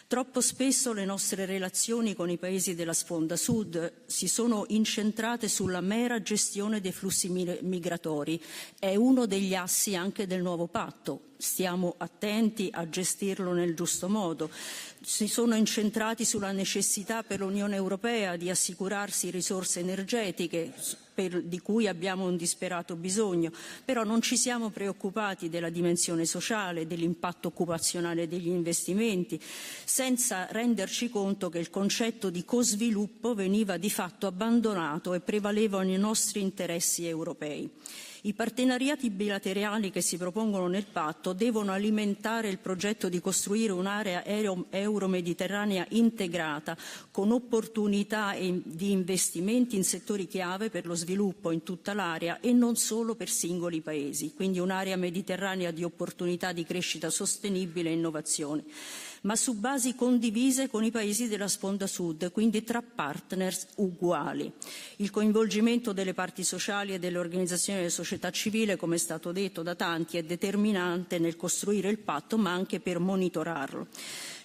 Troppo spesso le nostre relazioni con i paesi della sponda sud si sono incentrate sulla mera gestione dei flussi migratori. È uno degli assi anche del nuovo patto. Stiamo attenti a gestirlo nel giusto modo. Si sono incentrati sulla necessità per l'Unione Europea di assicurarsi risorse energetiche di cui abbiamo un disperato bisogno, però non ci siamo preoccupati della dimensione sociale, dell'impatto occupazionale degli investimenti, senza renderci conto che il concetto di co-sviluppo veniva di fatto abbandonato e prevalevano i nostri interessi europei. I partenariati bilaterali che si propongono nel patto devono alimentare il progetto di costruire un'area euro-mediterranea integrata con opportunità di investimenti in settori chiave per lo sviluppo in tutta l'area e non solo per singoli paesi, quindi un'area mediterranea di opportunità di crescita sostenibile e innovazione, ma su basi condivise con i paesi della sponda sud, quindi tra partners uguali. Il coinvolgimento delle parti sociali e delle organizzazioni della società civile, come è stato detto da tanti, è determinante nel costruire il patto, ma anche per monitorarlo.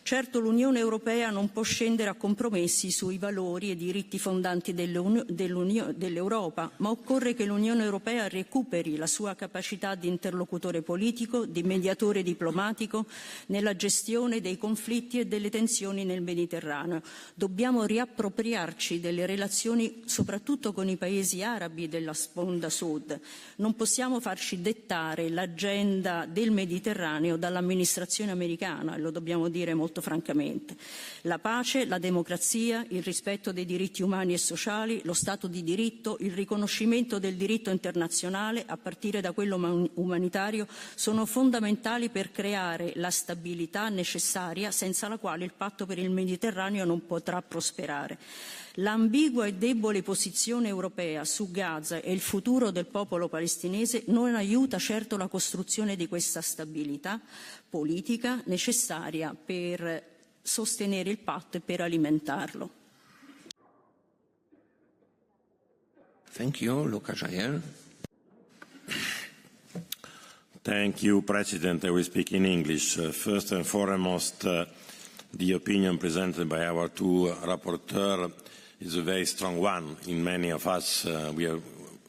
Certo, l'Unione Europea non può scendere a compromessi sui valori e diritti fondanti dell'Europa, ma occorre che l'Unione Europea recuperi la sua capacità di interlocutore politico, di mediatore diplomatico nella gestione dei conflitti e delle tensioni nel Mediterraneo. Dobbiamo riappropriarci delle relazioni soprattutto con i paesi arabi della sponda sud. Non possiamo farci dettare l'agenda del Mediterraneo dall'amministrazione americana, e lo dobbiamo dire molto francamente. La pace, la democrazia, il rispetto dei diritti umani e sociali, lo Stato di diritto, il riconoscimento del diritto internazionale, a partire da quello umanitario, sono fondamentali per creare la stabilità necessaria senza la quale il patto per il Mediterraneo non potrà prosperare. L'ambigua e debole posizione europea su Gaza e il futuro del popolo palestinese non aiuta certo la costruzione di questa stabilità politica necessaria per sostenere il patto e per alimentarlo. Thank you, Luca Jair. Thank you, President. I will speak in English. First and foremost, the opinion presented by our two rapporteurs is a very strong one. In many of us, we have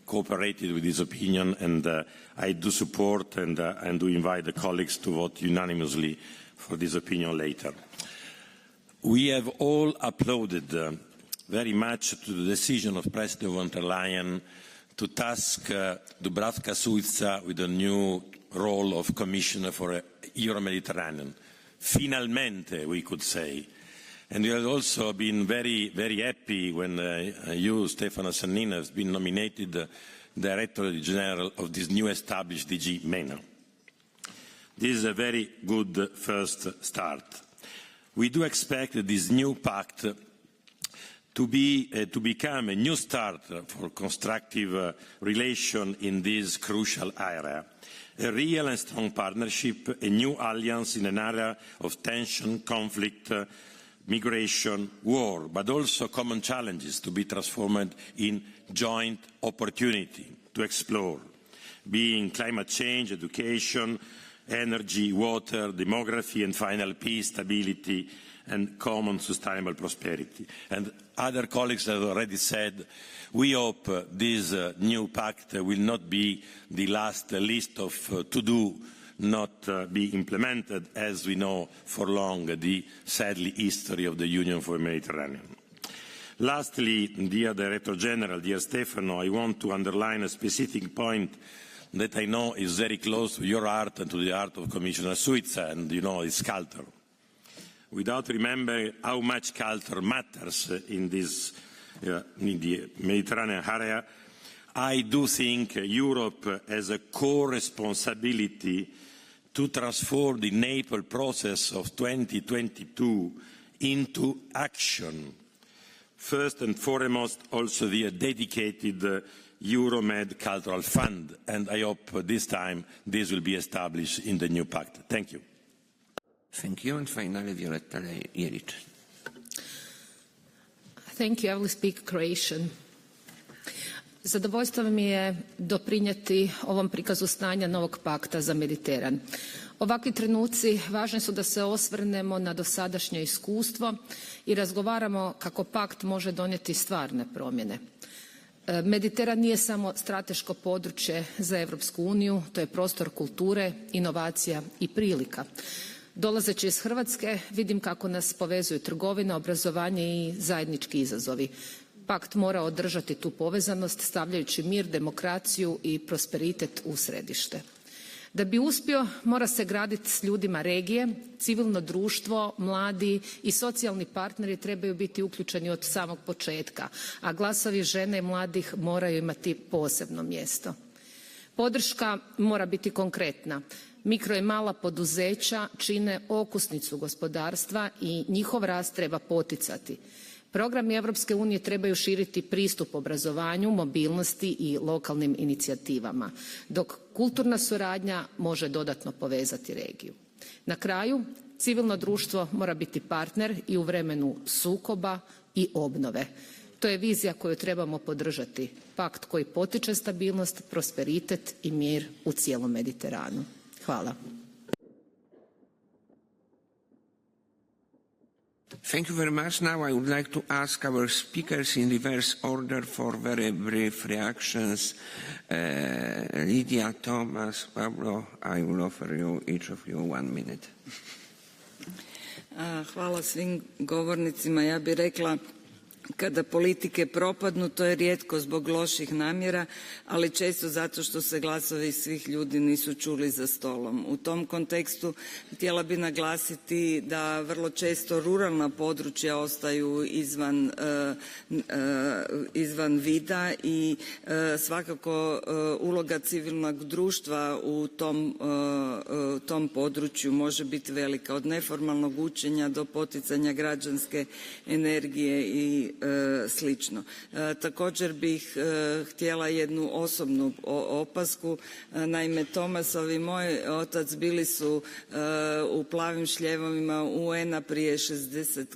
cooperated with this opinion, and I do support and do invite the colleagues to vote unanimously for this opinion later. We have all applauded very much to the decision of President von der Leyen to task Dubravka-Šuica with a new role of Commissioner for Euro-Mediterranean. Finalmente, we could say. And we have also been very, very happy when you, Stefano Sannino, have been nominated Director General of this new established DG MENA. This is a very good first start. We do expect this new pact to become a new start for constructive relation in this crucial area. A real and strong partnership, a new alliance in an area of tension, conflict, migration, war, but also common challenges to be transformed in joint opportunity to explore, being climate change, education, energy, water, demography, and finally peace, stability, and common sustainable prosperity. And other colleagues have already said, we hope this new pact will not be the last list of to-do not be implemented, as we know for long the sadly history of the Union for the Mediterranean. Lastly, dear Director General, dear Stefano, I want to underline a specific point that I know is very close to your heart and to the heart of Commissioner Šuica, and you know it's culture. Without remembering how much culture matters in the Mediterranean area, I do think Europe has a core responsibility to transform the Naples process of 2022 into action. First and foremost, also the dedicated Euromed Cultural Fund, and I hope this time this will be established in the new pact. Thank you. Thank you, and finally Violetta Jelic. Thank you. I will speak Croatian. Zadovoljstvo mi je doprinijeti ovom prikazu stanja novog pakta za Mediteran. Ovakvi trenuci važni su da se osvrnemo na dosadašnje iskustvo i razgovaramo kako pakt može donijeti stvarne promjene. Mediteran nije samo strateško područje za Europsku uniju, to je prostor kulture, inovacija i prilika. Dolazeći iz Hrvatske vidim kako nas povezuju trgovina, obrazovanje i zajednički izazovi. Pakt mora održati tu povezanost stavljajući mir, demokraciju i prosperitet u središte. Da bi uspio, mora se graditi s ljudima regije, civilno društvo, mladi i socijalni partneri trebaju biti uključeni od samog početka, a glasovi žene i mladih moraju imati posebno mjesto. Podrška mora biti konkretna. Mikro i mala poduzeća čine okosnicu gospodarstva i njihov rast treba poticati. Programi Europske unije trebaju širiti pristup obrazovanju, mobilnosti i lokalnim inicijativama, dok kulturna suradnja može dodatno povezati regiju. Na kraju, civilno društvo mora biti partner i u vremenu sukoba i obnove. To je vizija koju trebamo podržati, pakt koji potiče stabilnost, prosperitet i mir u cijelom Mediteranu. Hvala. Thank you very much. Now I would like to ask our speakers in reverse order for very brief reactions. Lydia, Thomas, Pablo, I will offer you, each of you, 1 minute. Hvala svim govornicima. Ja bih rekla, kada politike propadnu, to je rijetko zbog loših namjera, ali često zato što se glasovi svih ljudi nisu čuli za stolom. U tom kontekstu htjela bih naglasiti da vrlo često ruralna područja ostaju izvan vida i svakako uloga civilnog društva u tom području može biti velika, od neformalnog učenja do poticanja građanske energije i slično. Također bih htjela jednu osobnu opasku. Naime, Tomasov i moj otac bili su u plavim šljevovima UN-a prije 60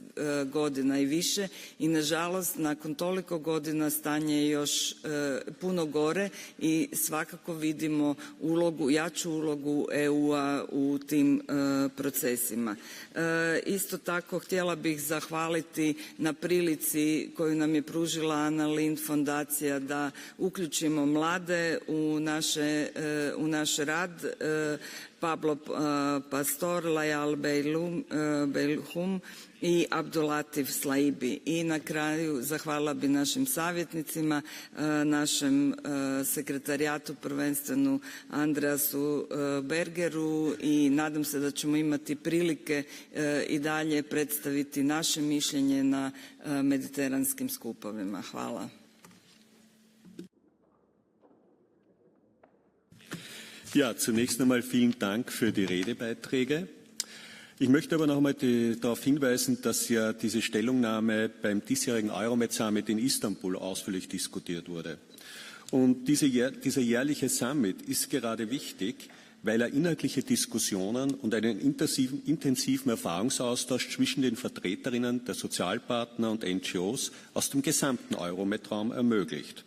godina i više i nažalost nakon toliko godina stanje je još puno gore i svakako vidimo jaču ulogu EU-a u tim procesima. Isto tako htjela bih zahvaliti na prilici koju nam je pružila Lindh fondacija da uključimo mlade u naš rad. Pablo Pastor, Layal Belhum i Abdulatif Slaibi. I na kraju zahvala bi našim savjetnicima, našem sekretarijatu, prvenstveno Andreasu Bergeru i nadam se da ćemo imati prilike i dalje predstaviti naše mišljenje na mediteranskim skupovima. Hvala. Ja, zunächst einmal vielen Dank für die Redebeiträge. Ich möchte aber noch einmal darauf hinweisen, dass ja diese Stellungnahme beim diesjährigen Euromed Summit in Istanbul ausführlich diskutiert wurde. Und dieser jährliche Summit ist gerade wichtig, weil er inhaltliche Diskussionen und einen intensiven Erfahrungsaustausch zwischen den Vertreterinnen der Sozialpartner und NGOs aus dem gesamten Euromed-Raum ermöglicht.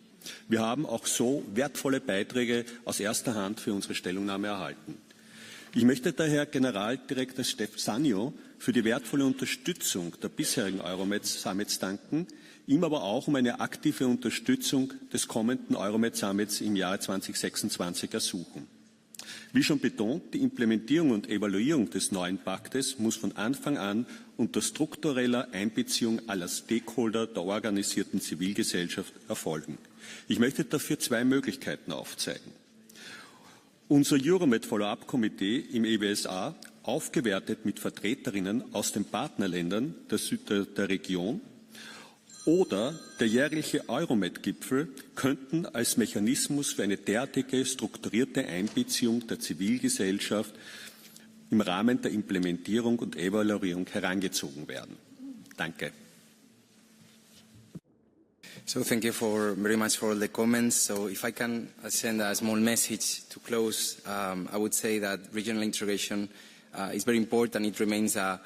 Wir haben auch so wertvolle Beiträge aus erster Hand für unsere Stellungnahme erhalten. Ich möchte daher Generaldirektor Stefano Sannino für die wertvolle Unterstützung der bisherigen Euromed Summits danken, ihm aber auch um eine aktive Unterstützung des kommenden Euromed Summits im Jahre 2026 ersuchen. Wie schon betont, die Implementierung und Evaluierung des neuen Paktes muss von Anfang an unter struktureller Einbeziehung aller Stakeholder der organisierten Zivilgesellschaft erfolgen. Ich möchte dafür 2 Möglichkeiten aufzeigen. Unser Euromed Follow-up-Komitee im EWSA, aufgewertet mit Vertreterinnen aus den Partnerländern der Region oder der jährliche Euromed-Gipfel könnten als Mechanismus für eine derartige strukturierte Einbeziehung der Zivilgesellschaft im Rahmen der Implementierung und Evaluierung herangezogen werden. Danke. So thank you very much for all the comments. So if I can send a small message to close, I would say that regional integration is very important. It remains a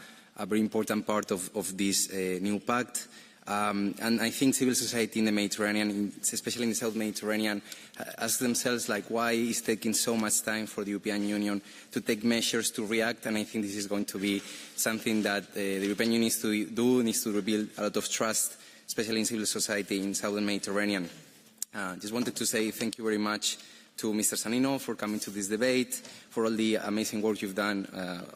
very important part of this new pact. And I think civil society in the Mediterranean, especially in the South Mediterranean, ask themselves, like, why is it taking so much time for the European Union to take measures to react? And I think this is going to be something that the European Union needs to rebuild a lot of trust, especially in civil society in Southern Mediterranean. Just wanted to say thank you very much to Mr. Sannino for coming to this debate, for all the amazing work you've done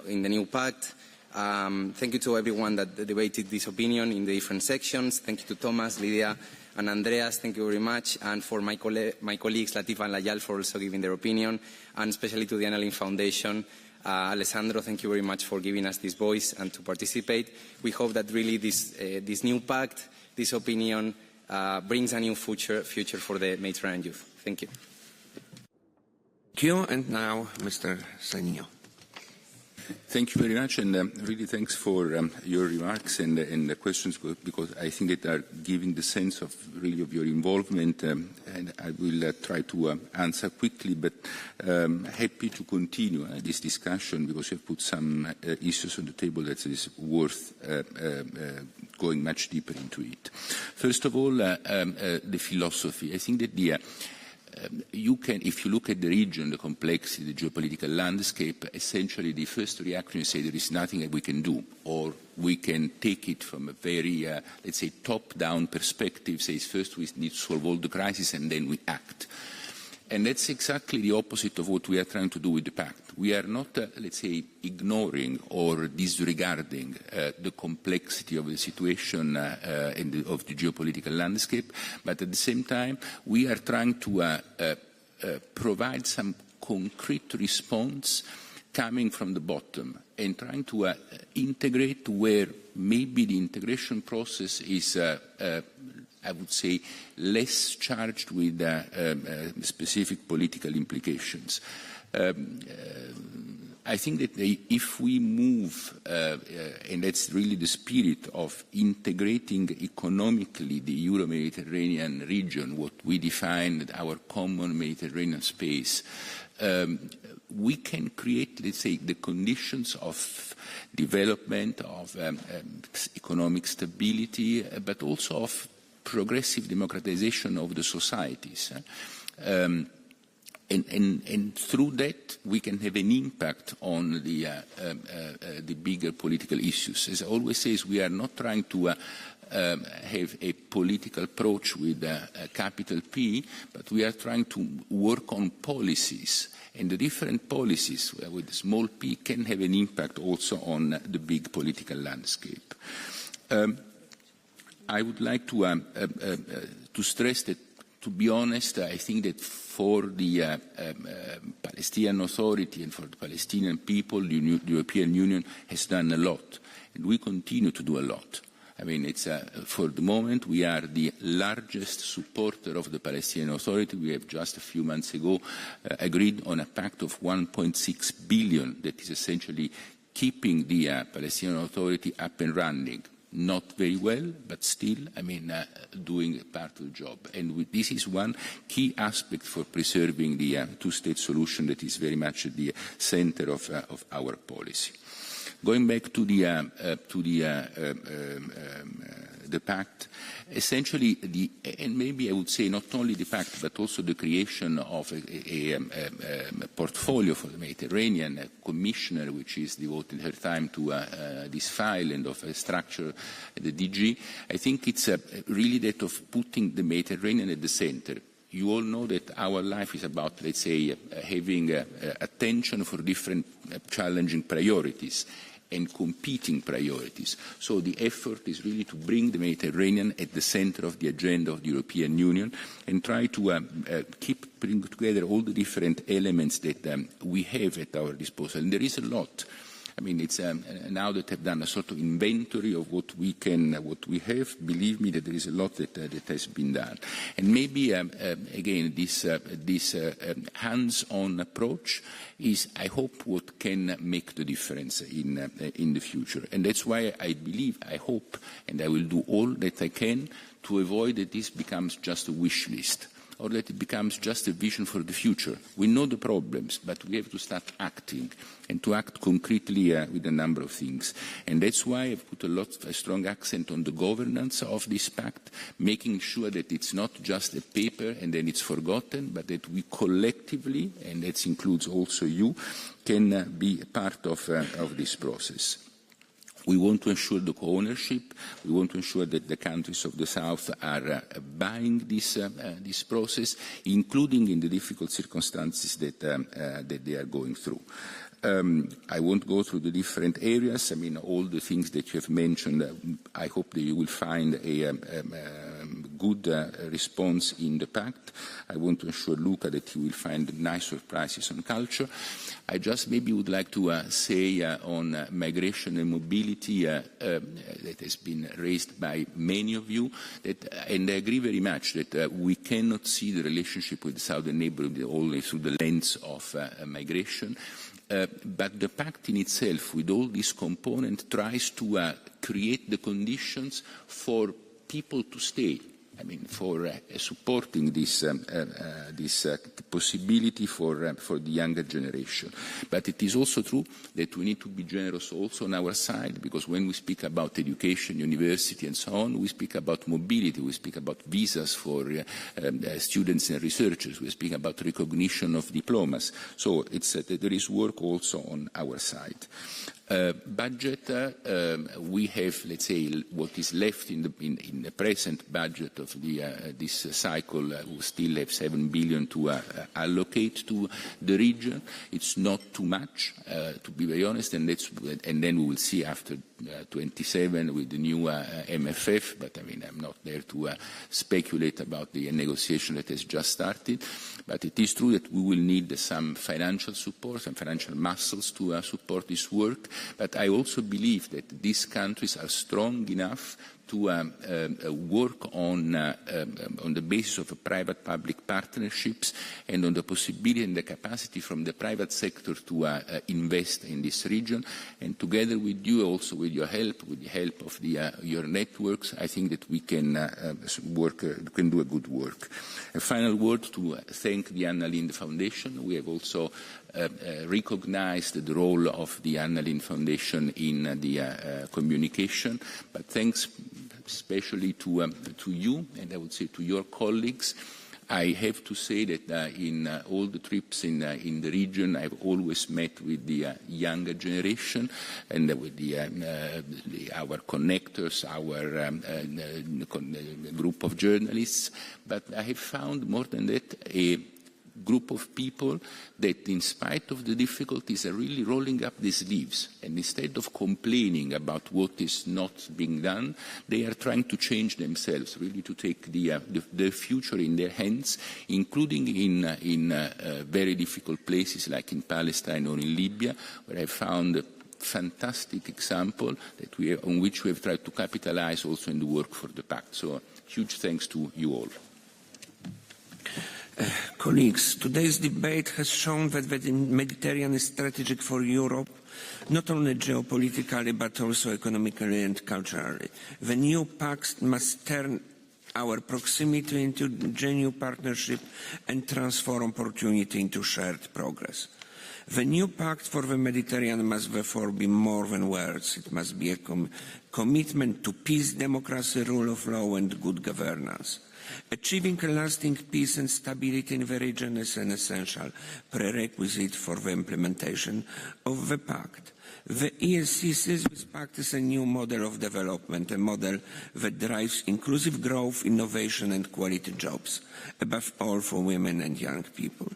in the new pact. Thank you to everyone that debated this opinion in the different sections. Thank you to Thomas, Lydia, and Andreas. Thank you very much. And for my colleagues, Latif and Layal, for also giving their opinion, and especially to the Annalyn Foundation. Alessandro, thank you very much for giving us this voice and to participate. We hope that really this new pact, this opinion, brings a new future for the Mediterranean youth. Thank you. Thank you. And now, Mr. Sannino. Thank you very much, and really thanks for your remarks and the questions, because I think that are giving the sense of really of your involvement, and I will try to answer quickly, but happy to continue this discussion, because you have put some issues on the table that is worth going much deeper into it. First of all, the philosophy. I think that if you look at the region, the complexity, the geopolitical landscape, essentially the first reaction is say there is nothing that we can do, or we can take it from a very, let's say, top-down perspective, says first we need to solve all the crises and then we act. And that's exactly the opposite of what we are trying to do with the Pact. We are not, let's say, ignoring or disregarding the complexity of the situation of the geopolitical landscape, but at the same time, we are trying to provide some concrete response coming from the bottom and trying to integrate where maybe the integration process is I would say, less charged with specific political implications. I think that if we move, and that's really the spirit of integrating economically the Euro-Mediterranean region, what we define as our common Mediterranean space, we can create, let's say, the conditions of development, of economic stability, but also of progressive democratization of the societies. And through that, we can have an impact on the bigger political issues. As I always say, we are not trying to have a political approach with a capital P, but we are trying to work on policies. And the different policies with small p can have an impact also on the big political landscape. I would like to stress that, to be honest, I think that for the Palestinian Authority and for the Palestinian people, the European Union has done a lot, and we continue to do a lot. I mean, it's for the moment we are the largest supporter of the Palestinian Authority. We have just a few months ago agreed on a pact of 1.6 billion that is essentially keeping the Palestinian Authority up and running. Not very well, but still, I mean, doing part of the job. And this is one key aspect for preserving the two-state solution that is very much at the center of our policy. Going back to the Pact, essentially, and maybe I would say not only the Pact, but also the creation of a portfolio for the Mediterranean, a commissioner which is devoting her time to this file and of a structure at the DG. I think it's really that of putting the Mediterranean at the center. You all know that our life is about, let's say, having attention for different challenging priorities and competing priorities. So the effort is really to bring the Mediterranean at the center of the agenda of the European Union and try to bring together all the different elements that we have at our disposal. And there is a lot. I mean, it's now that I've done a sort of inventory of what we have, believe me that there is a lot that has been done. And maybe, again, this hands-on approach is, I hope, what can make the difference in the future. And that's why I believe, I hope, and I will do all that I can to avoid that this becomes just a wish list, or that it becomes just a vision for the future. We know the problems, but we have to start acting, and to act concretely with a number of things. And that's why I've put a strong accent on the governance of this pact, making sure that it's not just a paper and then it's forgotten, but that we collectively, and that includes also you, can be part of this process. We want to ensure the co-ownership. We want to ensure that the countries of the South are buying this process, including in the difficult circumstances that they are going through. I won't go through the different areas. I mean, all the things that you have mentioned, I hope that you will find a good response in the Pact. I want to ensure Luca that he will find nice surprises on culture. I just maybe would like to say on migration and mobility that has been raised by many of you, that, and I agree very much that we cannot see the relationship with the southern neighborhood only through the lens of migration. But the Pact in itself, with all these components, tries to create the conditions for people to stay. I mean, for supporting this possibility for the younger generation. But it is also true that we need to be generous also on our side, because when we speak about education, university and so on, we speak about mobility, we speak about visas for students and researchers, we speak about recognition of diplomas. So there is work also on our side. Budget, we have, let's say, what is left in the present budget of this cycle. We still have 7 billion to allocate to the region. It's not too much, to be very honest, and then we will see after 27 with the new MFF. But I mean, I'm not there to speculate about the negotiation that has just started. But it is true that we will need some financial support, some financial muscles to support this work. But I also believe that these countries are strong enough to work on the basis of private-public partnerships and on the possibility and the capacity from the private sector to invest in this region. And together with you, also with your help, with the help of your networks, I think that we can do a good work. A final word to thank the Anna Lindh Foundation. We have also recognized the role of the Anna Lindh Foundation in the communication, but thanks especially to you, and I would say to your colleagues. I have to say that in all the trips in the region, I've always met with the younger generation and with our connectors, our group of journalists. But I have found more than that a group of people that, in spite of the difficulties, are really rolling up their sleeves. And instead of complaining about what is not being done, they are trying to change themselves, really to take the future in their hands, including in very difficult places like in Palestine or in Libya, where I found a fantastic example on which we have tried to capitalize also in the work for the Pact. So huge thanks to you all. Colleagues, today's debate has shown that the Mediterranean is strategic for Europe, not only geopolitically but also economically and culturally. The new pact must turn our proximity into genuine partnership and transform opportunity into shared progress. The new pact for the Mediterranean must therefore be more than words. It must be a commitment to peace, democracy, rule of law and good governance. Achieving a lasting peace and stability in the region is an essential prerequisite for the implementation of the Pact. The EESC sees this Pact as a new model of development, a model that drives inclusive growth, innovation and quality jobs, above all for women and young people.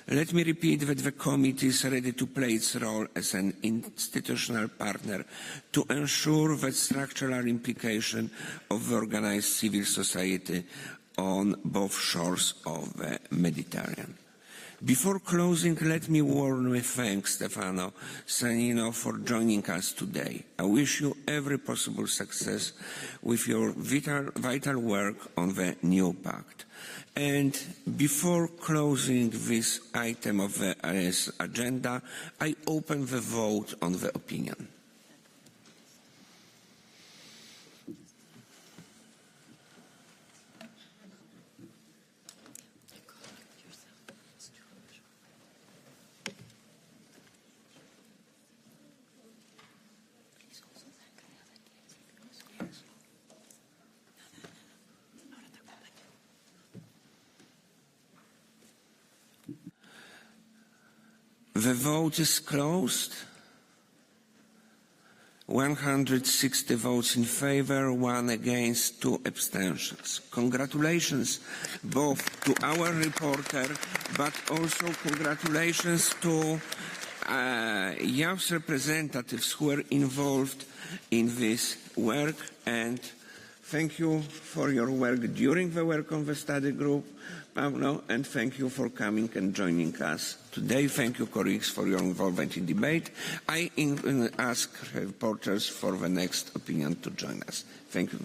Let me repeat that the committee is ready to play its role as an institutional partner to ensure the structural implication of the organized civil society on both shores of the Mediterranean. Before closing, let me warmly thank Stefano Sannino for joining us today. I wish you every possible success with your vital work on the new pact. And before closing this item of the agenda, I open the vote on the opinion. The vote is closed. 160 votes in favor, 1 against, 2 abstentions. Congratulations both to our reporter, but also congratulations to youth representatives who were involved in this work, and thank you for your work during the work on the study group, Pablo, and thank you for coming and joining us today. Thank you, colleagues, for your involvement in debate. I ask reporters for the next opinion to join us. Thank you.